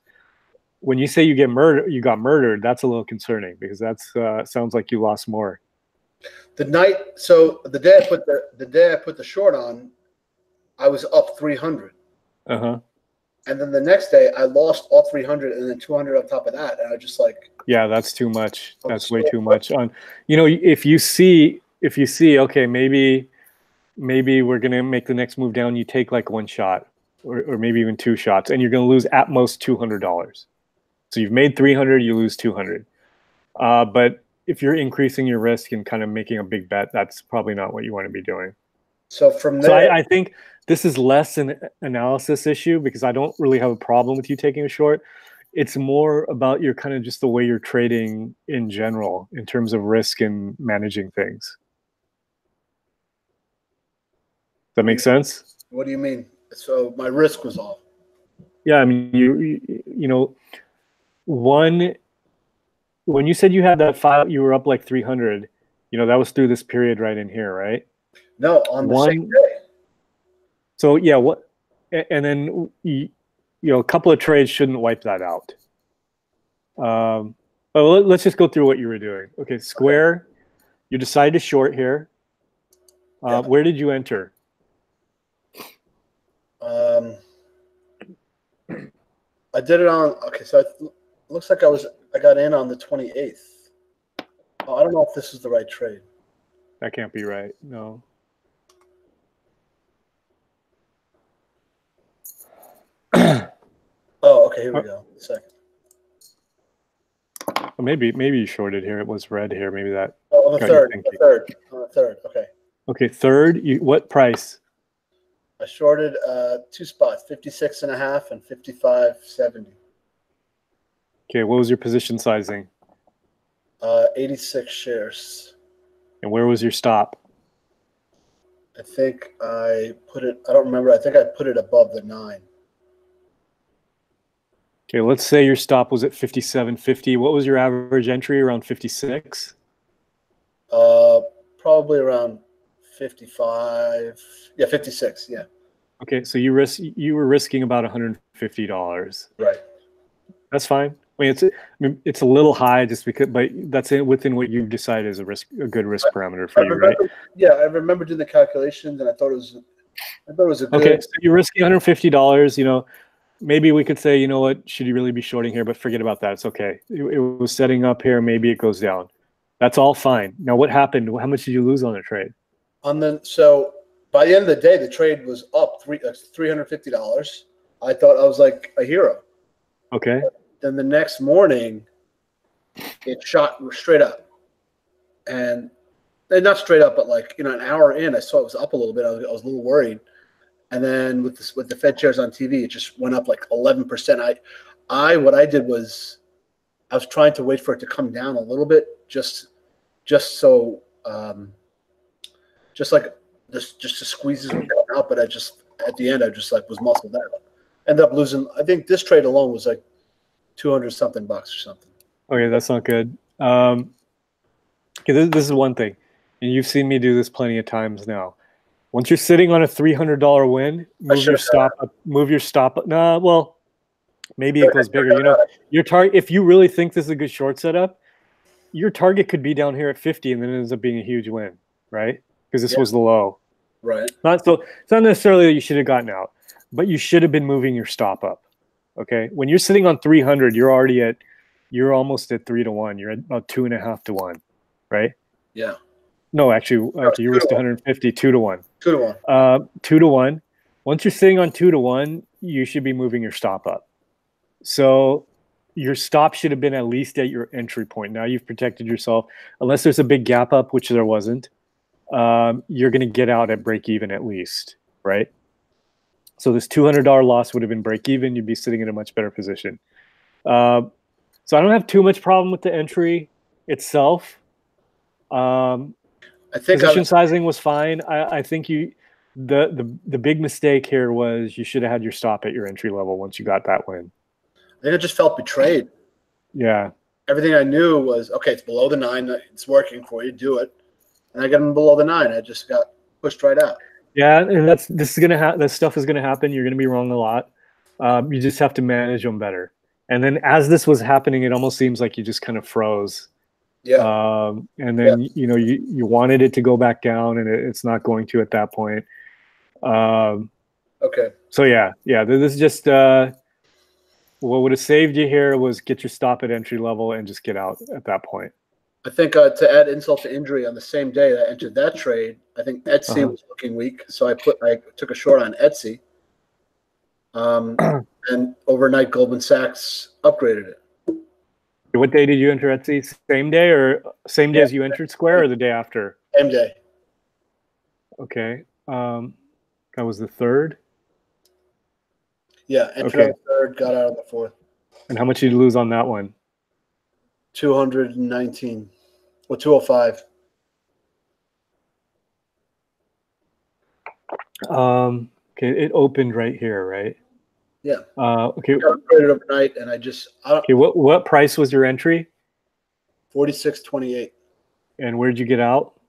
S1: When you say you got murdered, that's a little concerning because that's sounds like you lost more.
S2: The day I put the short on, I was up 300.
S1: Uh-huh.
S2: And then the next day, I lost all 300 and then 200 on top of that. And I just like,
S1: yeah, that's too much. That's way too much. If you see, okay, maybe we're gonna make the next move down. You take like 1 shot, or maybe even 2 shots, and you're gonna lose at most $200. So you've made 300, you lose 200. But if you're increasing your risk and kind of making a big bet, that's probably not what you want to be doing.
S2: So from there,
S1: I think this is less an analysis issue because I don't really have a problem with you taking a short. It's more about your kind of just the way you're trading in general in terms of risk and managing things. Does that make sense?
S2: What do you mean? So my risk was off.
S1: Yeah, I mean, when you said you had that file, you were up like 300. That was through this period right in here, right?
S2: No, on the same day.
S1: So yeah, and then a couple of trades shouldn't wipe that out. But let's just go through what you were doing. Okay, Square, you decided to short here. Where did you enter?
S2: Um, I did it on. Okay, so it looks like I got in on the 28th. Oh, I don't know if this is the right trade.
S1: That can't be right. No.
S2: Oh, okay. Here we go. A second.
S1: Maybe you shorted here. It was red here. Maybe that
S2: Oh,
S1: got you thinking.
S2: the third. Okay.
S1: Okay, third. What price?
S2: I shorted 2 spots, 56.5 and 55.70.
S1: Okay, what was your position sizing?
S2: 86 shares.
S1: And where was your stop?
S2: I think I put it. I don't remember. I think I put it above the 9.
S1: Okay, let's say your stop was at 57.50. What was your average entry? Around 56?
S2: Probably around 55. Yeah, 56. Yeah.
S1: Okay, so you were risking about $150.
S2: Right.
S1: That's fine. I mean, it's a little high just because, but that's within what you've decided is a good risk parameter for you, right?
S2: Yeah, I remember doing the calculations, and I thought it was a good.
S1: Okay, so you're risking $150. You know, maybe we could say, you know what, should you really be shorting here? But forget about that. It's okay. It was setting up here. Maybe it goes down. That's all fine. Now, what happened? How much did you lose on the trade?
S2: So by the end of the day, the trade was up $350. I thought I was like a hero.
S1: Okay.
S2: Then the next morning, it shot straight up, and not straight up, but like an hour in, I saw it was up a little bit. I was a little worried, and then with the Fed chairs on TV, it just went up like 11%. What I did was I was trying to wait for it to come down a little bit, just so just to squeezes would come out. But at the end, I just like was muscled out. Ended up losing. I think this trade alone was like 200 something bucks or something.
S1: Okay, that's not good. Okay, this is one thing, and you've seen me do this plenty of times now. Once you're sitting on a $300 win, move your stop up. Move your stop up. Nah, well, maybe it goes bigger. You know, your target. If you really think this is a good short setup, your target could be down here at 50, and then it ends up being a huge win, right? Because this was the low.
S2: Right.
S1: It's not necessarily that you should have gotten out, but you should have been moving your stop up. Okay, when you're sitting on 300, you're almost at 3 to 1. You're at about 2.5 to 1, right?
S2: Yeah.
S1: No, actually, you risked 150, 2 to 1.
S2: 2 to 1.
S1: 2 to 1. Once you're sitting on 2 to 1, you should be moving your stop up. So your stop should have been at least at your entry point. Now you've protected yourself. Unless there's a big gap up, which there wasn't, you're going to get out at break even at least, right? So this $200 loss would have been break even. You'd be sitting in a much better position. So I don't have too much problem with the entry itself. I think position sizing was fine. I think the big mistake here was you should have had your stop at your entry level once you got that win.
S2: I think I just felt betrayed.
S1: Yeah.
S2: Everything I knew was, okay, it's below the 9. It's working for you. Do it. And I got them below the 9. I just got pushed right out.
S1: Yeah, and this stuff is gonna happen. You're gonna be wrong a lot. You just have to manage them better. And then as this was happening, it almost seems like you just kind of froze.
S2: Yeah.
S1: And then you wanted it to go back down, and it's not going to at that point.
S2: Okay.
S1: So yeah. This is just what would have saved you here was get your stop at entry level and just get out at that point.
S2: I think to add insult to injury, on the same day that I entered that trade, I think Etsy was looking weak, so I took a short on Etsy. And overnight, Goldman Sachs upgraded it.
S1: What day did you enter Etsy? Same day as you entered Square, or the day after?
S2: Same day.
S1: Okay, that was the 3rd.
S2: Yeah, entered on the 3rd, got out on the 4th.
S1: And how much did you lose on that one?
S2: 219. Well, 205.
S1: Okay, it opened right here, right?
S2: Yeah.
S1: Okay.
S2: I got upgraded overnight, and
S1: okay, what price was your entry?
S2: 46.28.
S1: And where'd you get out?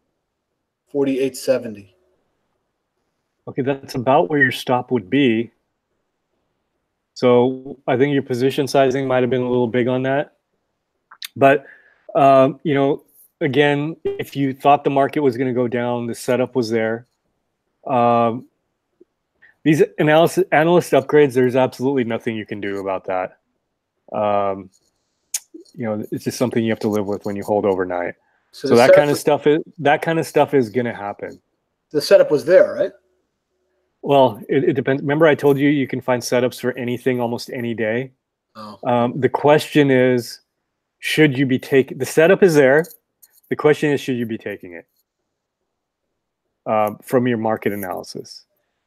S2: 48.70.
S1: Okay, that's about where your stop would be. So I think your position sizing might have been a little big on that. But, again, if you thought the market was going to go down, the setup was there. These analyst upgrades, there's absolutely nothing you can do about that. It's just something you have to live with when you hold overnight. So that kind of stuff is going to happen.
S2: The setup was there, right?
S1: Well, it depends. Remember, I told you you can find setups for anything almost any day.
S2: Oh.
S1: The question is, should you be taking the setup is there? The question is, should you be taking it from your market analysis?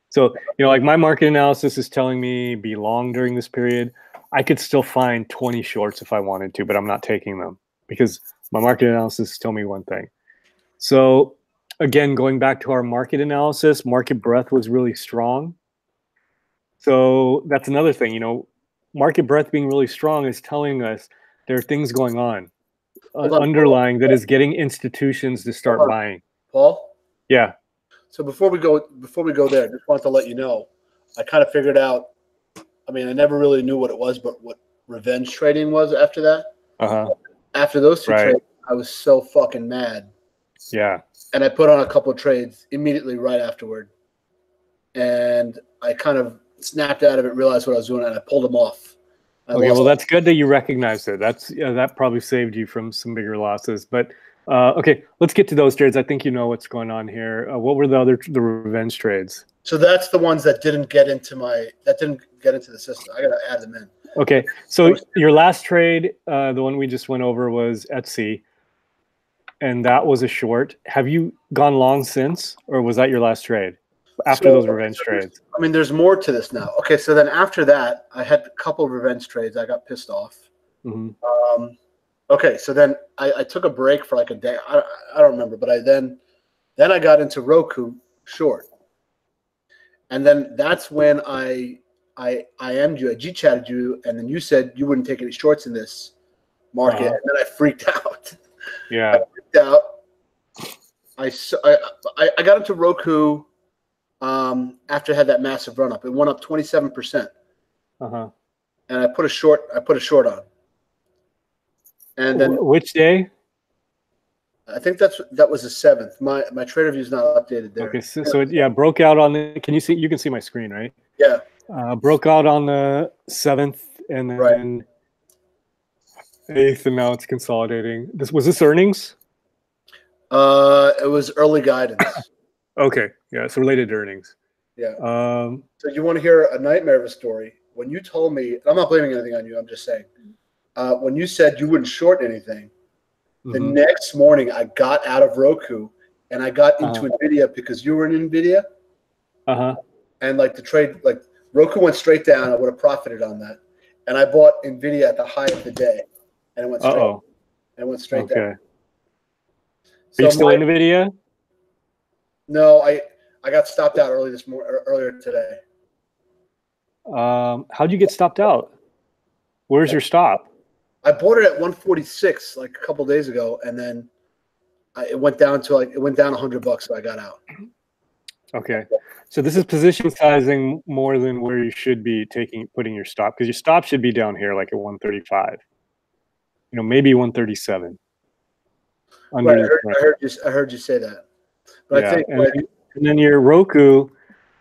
S1: So, like my market analysis is telling me be long during this period. I could still find 20 shorts if I wanted to, but I'm not taking them because my market analysis tell me one thing. So again, going back to our market analysis, market breadth was really strong. So that's another thing, market breadth being really strong is telling us there are things going on underlying that is getting institutions to start buying.
S2: Paul?
S1: Yeah.
S2: So before we go there, I just wanted to let you know, I kind of figured out, I mean, I never really knew what it was, but what revenge trading was after that. After those two trades, I was so fucking mad.
S1: Yeah.
S2: And I put on a couple of trades immediately right afterward. And I kind of snapped out of it, realized what I was doing, and I pulled them off.
S1: Okay, well, that's good that you recognized it. That probably saved you from some bigger losses. But okay, let's get to those trades. I think you know what's going on here. What were the revenge trades?
S2: So that's the ones that didn't get into the system. I gotta add them in.
S1: Okay, so your last trade, the one we just went over, was Etsy, and that was a short. Have you gone long since, or was that your last trade after those revenge trades?
S2: I mean, there's more to this now. Okay, so then after that, I had a couple of revenge trades. I got pissed off. Okay, so then I took a break for like a day. I don't remember, but then I got into Roku short, and then that's when I IM'd you, I G-chatted you, and then you said you wouldn't take any shorts in this market, and then I freaked out.
S1: Yeah,
S2: I freaked out. I got into Roku after I had that massive run up. It went up 27%. And I put a short on. And then
S1: which day?
S2: I think that was the 7th. My trader view is not updated there.
S1: Okay, so it broke out on the. Can you see? You can see my screen, right?
S2: Yeah.
S1: Broke out on the 7th, and then 8th, and now it's consolidating. Was this earnings?
S2: It was early guidance.
S1: Okay, yeah, it's related to earnings.
S2: Yeah. So you want to hear a nightmare of a story? When you told me, I'm not blaming anything on you. I'm just saying, when you said you wouldn't short anything, the next morning I got out of Roku and I got into Nvidia because you were in Nvidia. And like the trade, like Roku went straight down. I would have profited on that. And I bought Nvidia at the high of the day, and it went straight. And it went straight down.
S1: So are you still in Nvidia?
S2: No, I got stopped out earlier today.
S1: How'd you get stopped out? Where's your stop?
S2: I bought it at 146 like a couple of days ago, and then it went down to $100, so I got out. Okay.
S1: So this is position sizing more than where you should be putting your stop, because your stop should be down here like at 135. Maybe 137.
S2: Right, I heard you say that. But
S1: yeah,
S2: I think
S1: and then your Roku,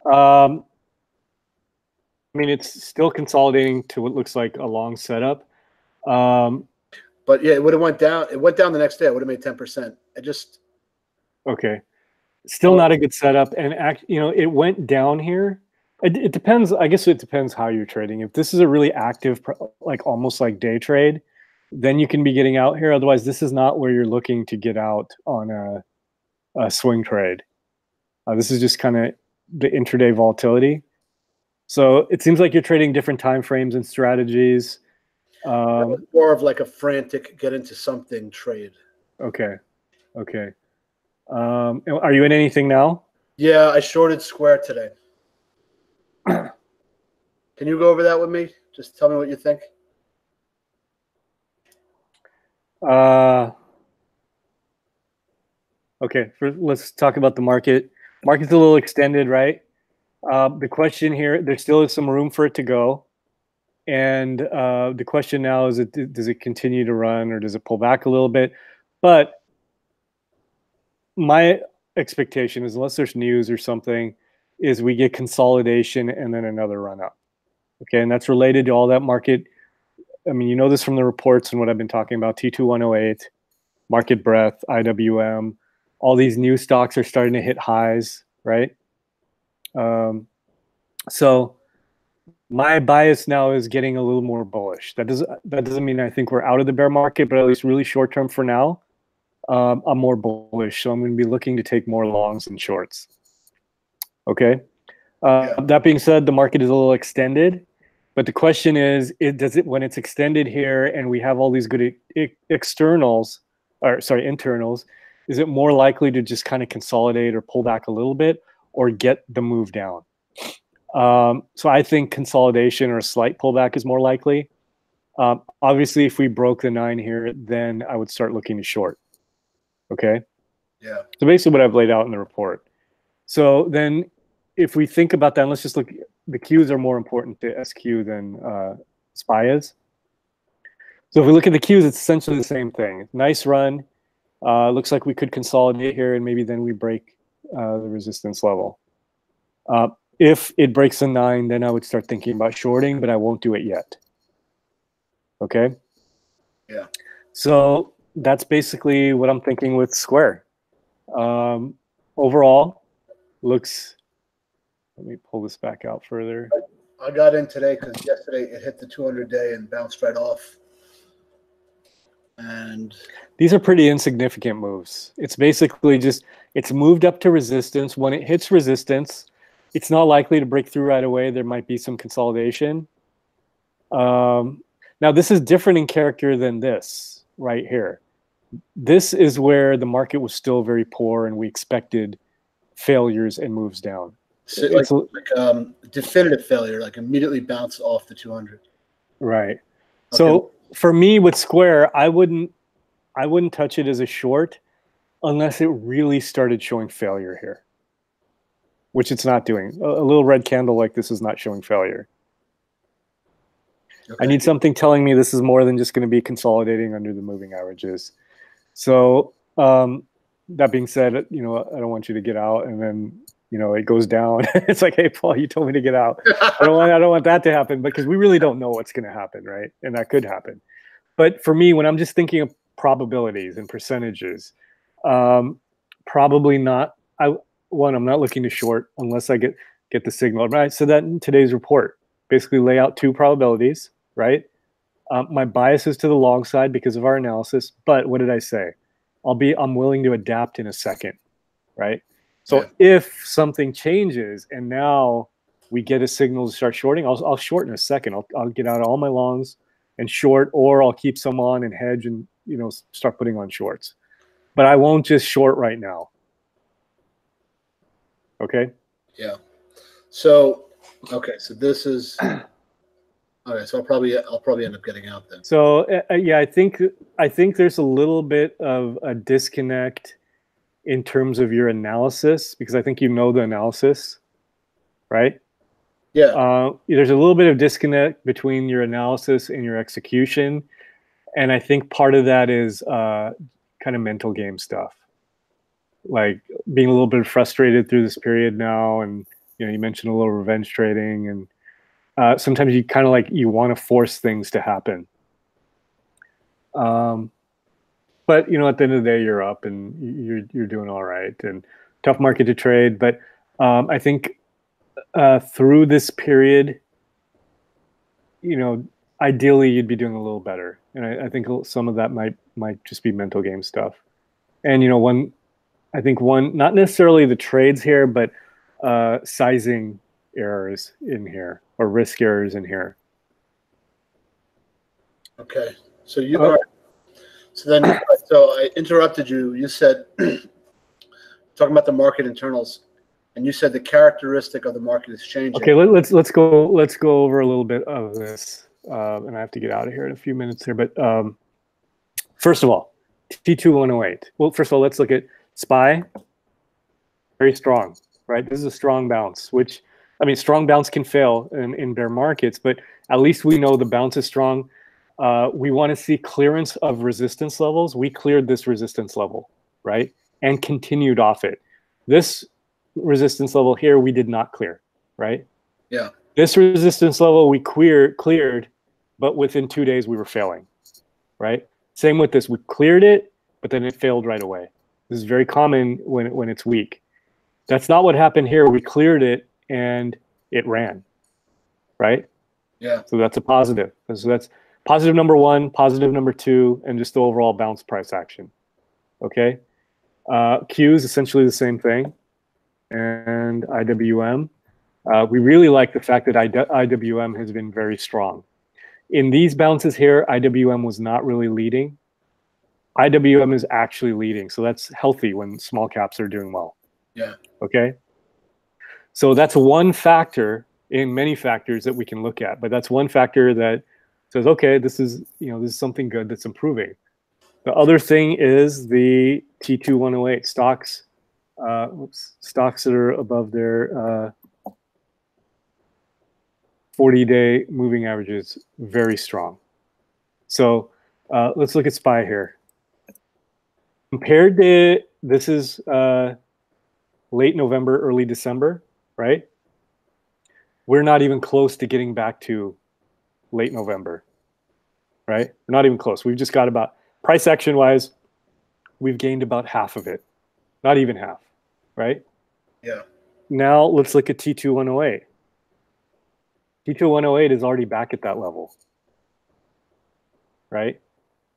S1: I mean, it's still consolidating to what looks like a long setup.
S2: But yeah, it would have went down. It went down the next day. I would have made 10%.
S1: Okay. Still not a good setup. And it went down here. It depends. I guess it depends how you're trading. If this is a really active, like almost like day trade, then you can be getting out here. Otherwise, this is not where you're looking to get out on a swing trade. This is just kind of the intraday volatility. So it seems like you're trading different time frames and strategies.
S2: More of like a frantic get into something trade.
S1: Okay. Are you in anything now?
S2: Yeah, I shorted Square today. Can you go over that with me? Just tell me what you think.
S1: Okay, let's talk about the market. Market's a little extended, right? The question here, there still is some room for it to go. And the question now is, does it continue to run, or does it pull back a little bit? But my expectation is, unless there's news or something, is we get consolidation and then another run up. Okay, and that's related to all that market. I mean, you know this from the reports and what I've been talking about, T2108, market breadth, IWM, all these new stocks are starting to hit highs, right? So my bias now is getting a little more bullish. That doesn't mean I think we're out of the bear market, but at least really short term for now, I'm more bullish. So I'm going to be looking to take more longs and shorts. Okay. That being said, the market is a little extended, but the question is, when it's extended here and we have all these good internals, is it more likely to just kind of consolidate or pull back a little bit or get the move down? So I think consolidation or a slight pullback is more likely. Obviously, if we broke the 9 here, then I would start looking to short. Okay.
S2: Yeah.
S1: So basically what I've laid out in the report. So then if we think about that, let's just look, the Qs are more important to SQ than SPY is. So if we look at the Qs, it's essentially the same thing. Nice run. Looks like we could consolidate here and maybe then we break the resistance level. If it breaks a 9, then I would start thinking about shorting, but I won't do it yet. Okay?
S2: Yeah.
S1: So that's basically what I'm thinking with Square. Overall, looks, let me pull this back out further.
S2: I got in today because yesterday it hit the 200-day and bounced right off. And
S1: these are pretty insignificant moves. It's basically just, it's moved up to resistance. When it hits resistance, it's not likely to break through right away. There might be some consolidation. Now, this is different in character than this right here. This is where the market was still very poor and we expected failures and moves down.
S2: So like definitive failure, like immediately bounce off the 200.
S1: Right.
S2: Okay.
S1: So for me with Square, I wouldn't touch it as a short unless it really started showing failure here, which it's not doing. A little red candle like this is not showing failure. Okay. I need something telling me this is more than just going to be consolidating under the moving averages. So that being said, you know, I don't want you to get out and then, you know, it goes down. It's like, hey, Paul, you told me to get out. I don't want that to happen because we really don't know what's going to happen, right? And that could happen. But for me, when I'm just thinking of probabilities and percentages, probably not. I'm not looking to short unless I get the signal, right? So that in today's report, basically lay out 2 probabilities, right? My bias is to the long side because of our analysis. But what did I say? I'm willing to adapt in a second, right? So if something changes and now we get a signal to start shorting, I'll short in a second. I'll get out all my longs and short, or I'll keep some on and hedge and, you know, start putting on shorts. But I won't just short right now. Okay.
S2: Yeah. So okay. So this is okay. So I'll probably end up getting out then.
S1: So yeah, I think there's a little bit of a disconnect in terms of your analysis, because I think you know the analysis, right?
S2: Yeah.
S1: There's a little bit of disconnect between your analysis and your execution. And I think part of that is kind of mental game stuff, like being a little bit frustrated through this period now. And, you know, you mentioned a little revenge trading, and sometimes you kind of like, you want to force things to happen. But, you know, at the end of the day, you're up and you're doing all right, and tough market to trade. But I think through this period, you know, ideally you'd be doing a little better. And I think some of that might just be mental game stuff. And, you know, not necessarily the trades here, but sizing errors in here or risk errors in here.
S2: Okay. So you are. So then, so I interrupted you. You said, talking about the market internals, and you said the characteristic of the market is changing.
S1: Okay, let's go over a little bit of this, and I have to get out of here in a few minutes here. But first of all, T2108. Well, first of all, let's look at SPY. Very strong, right? This is a strong bounce. Which, I mean, strong bounce can fail in bear markets, but at least we know the bounce is strong. We want to see clearance of resistance levels. We cleared this resistance level, right? And continued off it. This resistance level here we did not clear, right?
S2: Yeah.
S1: This resistance level we cleared, but within 2 days we were failing, right? Same with this. We cleared it, but then it failed right away. This is very common when it's weak. That's not what happened here. We cleared it and it ran, right?
S2: Yeah.
S1: So that's a positive. So that's positive number one, positive number two, and just the overall bounce price action. Okay. Q is essentially the same thing. And IWM. We really like the fact that IWM has been very strong. In these bounces here, IWM was not really leading. IWM is actually leading. So that's healthy when small caps are doing well.
S2: Yeah.
S1: Okay. So that's one factor in many factors that we can look at, but that's one factor that says, okay, this is something good that's improving. The other thing is the T2108 stocks, stocks that are above their 40-day moving averages, very strong. So let's look at SPY here. Compared to, this is late November, early December, right? We're not even close to getting back to late November, right? We're not even close. We've just got about, price action wise, we've gained about half of it, not even half, right?
S2: Yeah.
S1: Now let's look at T2108. T2108 is already back at that level, right?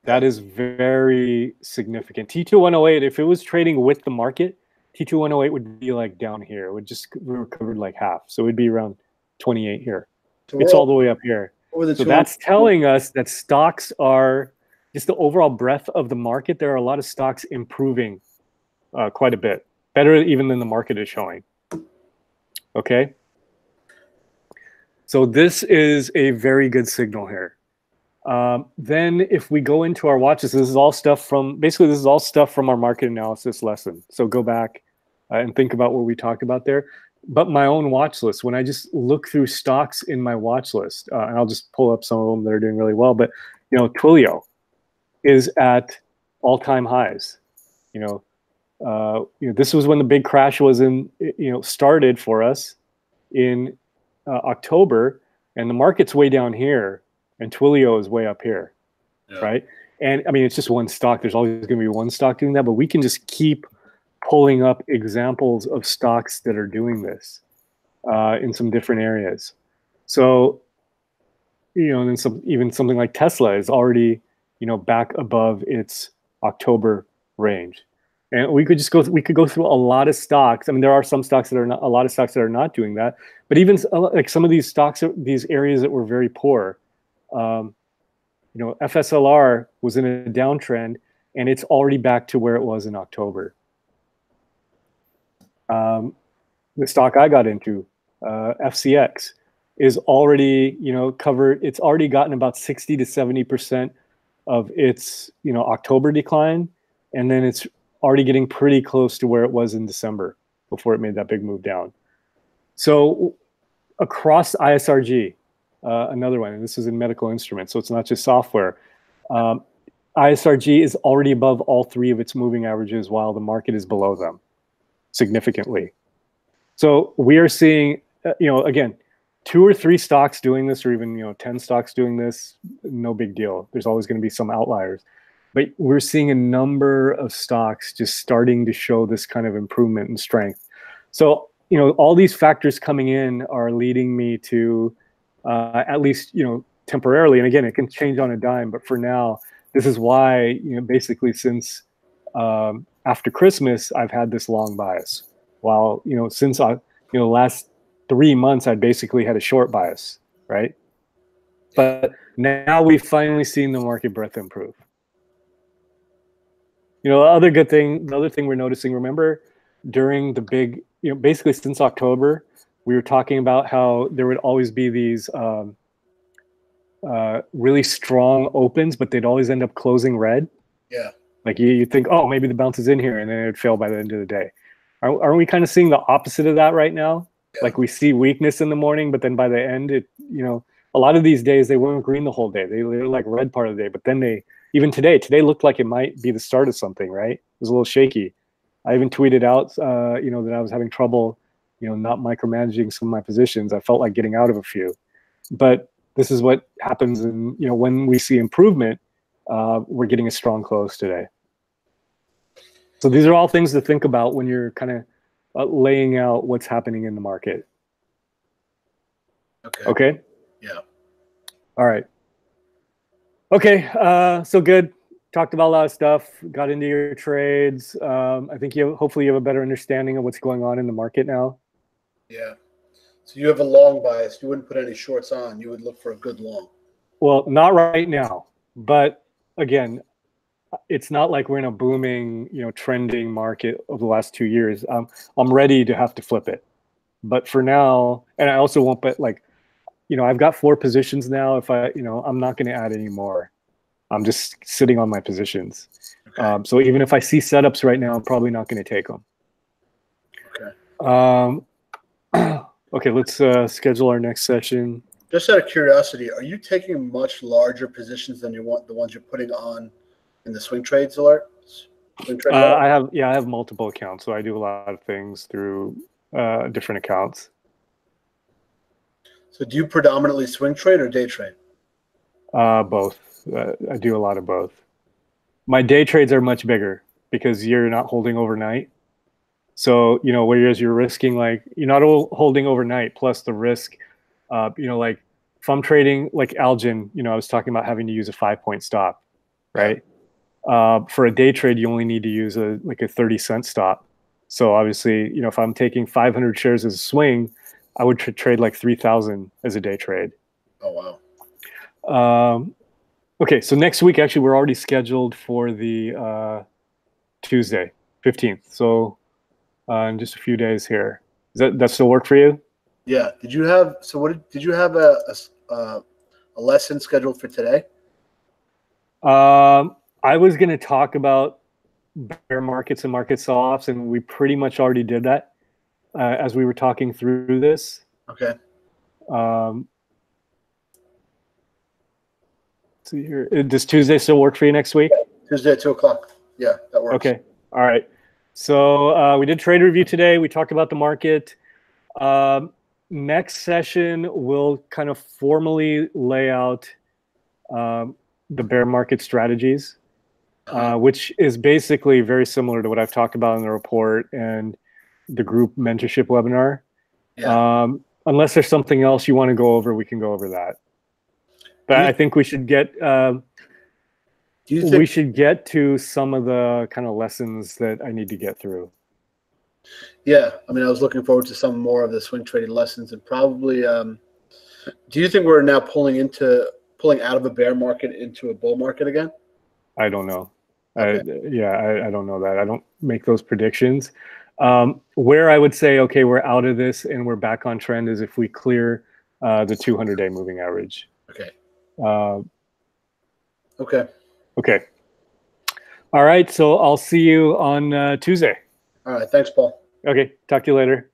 S1: That is very significant. T2108, if it was trading with the market, T2108 would be like down here. It would just recovered like half. So it would be around 28 here. So it's all the way up here. So that's telling us that stocks are, just the overall breadth of the market, there are a lot of stocks improving quite a bit. Better even than the market is showing. Okay? So this is a very good signal here. Then if we go into our watches, this is all stuff from, basically this is all stuff from our market analysis lesson. So go back and think about what we talked about there. But my own watch list, when I just look through stocks in my watch list, and I'll just pull up some of them that are doing really well, but Twilio is at all-time highs. This was when the big crash was started for us in October, and the market's way down here, and Twilio is way up here, right? And I mean, it's just one stock. There's always going to be one stock doing that, but we can just keep pulling up examples of stocks that are doing this in some different areas. So, and then even something like Tesla is already, back above its October range. And we could go through a lot of stocks. I mean, there are some stocks that are not, a lot of stocks that are not doing that, but even like some of these stocks, these areas that were very poor, FSLR was in a downtrend and it's already back to where it was in October. The stock I got into, FCX, is already, covered. It's already gotten about 60 to 70% of its, October decline. And then it's already getting pretty close to where it was in December before it made that big move down. So across ISRG, another one, and this is in medical instruments, so it's not just software. ISRG is already above all three of its moving averages while the market is below them significantly. So we are seeing, again, 2 or 3 stocks doing this, or even 10 stocks doing this, no big deal. There's always going to be some outliers. But we're seeing a number of stocks just starting to show this kind of improvement and strength. So, all these factors coming in are leading me to, at least, temporarily, and again, it can change on a dime, but for now, this is why, basically since after Christmas, I've had this long bias. While, since the last 3 months, I'd basically had a short bias, right? But now we've finally seen the market breadth improve. The other thing we're noticing, remember during the big, basically since October, we were talking about how there would always be these really strong opens, but they'd always end up closing red.
S2: Yeah.
S1: Like you think, oh, maybe the bounce is in here, and then it would fail by the end of the day. Aren't we kind of seeing the opposite of that right now? Yeah. Like we see weakness in the morning, but then by the end, a lot of these days they weren't green the whole day. They were like red part of the day, but then even today looked like it might be the start of something, right? It was a little shaky. I even tweeted out, that I was having trouble, not micromanaging some of my positions. I felt like getting out of a few, but this is what happens. And, when we see improvement, we're getting a strong close today. So these are all things to think about when you're kind of laying out what's happening in the market. Okay.
S2: Yeah.
S1: All right. Okay. So good. Talked about a lot of stuff. Got into your trades. I think hopefully you have a better understanding of what's going on in the market now.
S2: Yeah. So you have a long bias. You wouldn't put any shorts on. You would look for a good long.
S1: Well, not right now, but again, it's not like we're in a booming, trending market over the last 2 years. I'm ready to have to flip it, but for now, and I also won't bet I've got 4 positions now. If I'm not going to add any more. I'm just sitting on my positions. Okay. So even if I see setups right now, I'm probably not going to take them.
S2: Okay.
S1: Okay, let's schedule our next session.
S2: Just out of curiosity, are you taking much larger positions than the ones you're putting on in the swing trades alert?
S1: I have multiple accounts, so I do a lot of things through different accounts.
S2: So do you predominantly swing trade or day trade?
S1: Both. I do a lot of both. My day trades are much bigger because you're not holding overnight. So, whereas you're risking you're not holding overnight plus the risk, like if I'm trading like Algin, I was talking about having to use a 5-point stop, right? For a day trade, you only need to use a 30-cent stop. So obviously, if I'm taking 500 shares as a swing, I would trade like 3,000 as a day trade.
S2: Oh, wow.
S1: Okay, so next week, actually, we're already scheduled for the Tuesday, 15th. So in just a few days here. Does that still work for you?
S2: Yeah. Did you have a lesson scheduled for today?
S1: I was going to talk about bear markets and market sell-offs, and we pretty much already did that as we were talking through this.
S2: Okay.
S1: Let's see here. Does Tuesday still work for you next week?
S2: Tuesday at 2:00. Yeah, that works.
S1: Okay. All right. So we did trade review today. We talked about the market. Next session, we'll kind of formally lay out the bear market strategies, which is basically very similar to what I've talked about in the report and the group mentorship webinar.
S2: Yeah.
S1: Unless there's something else you want to go over, we can go over that. But I think we should get we should get to some of the kind of lessons that I need to get through.
S2: Yeah, I mean, I was looking forward to some more of the swing trading lessons, and probably. Do you think we're now pulling out of a bear market into a bull market again?
S1: I don't know.
S2: Okay.
S1: I don't know that. I don't make those predictions. Where I would say, okay, we're out of this and we're back on trend is if we clear the 200-day moving average.
S2: Okay.
S1: Okay. Okay. All right. So I'll see you on Tuesday.
S2: All right. Thanks, Paul.
S1: Okay. Talk to you later.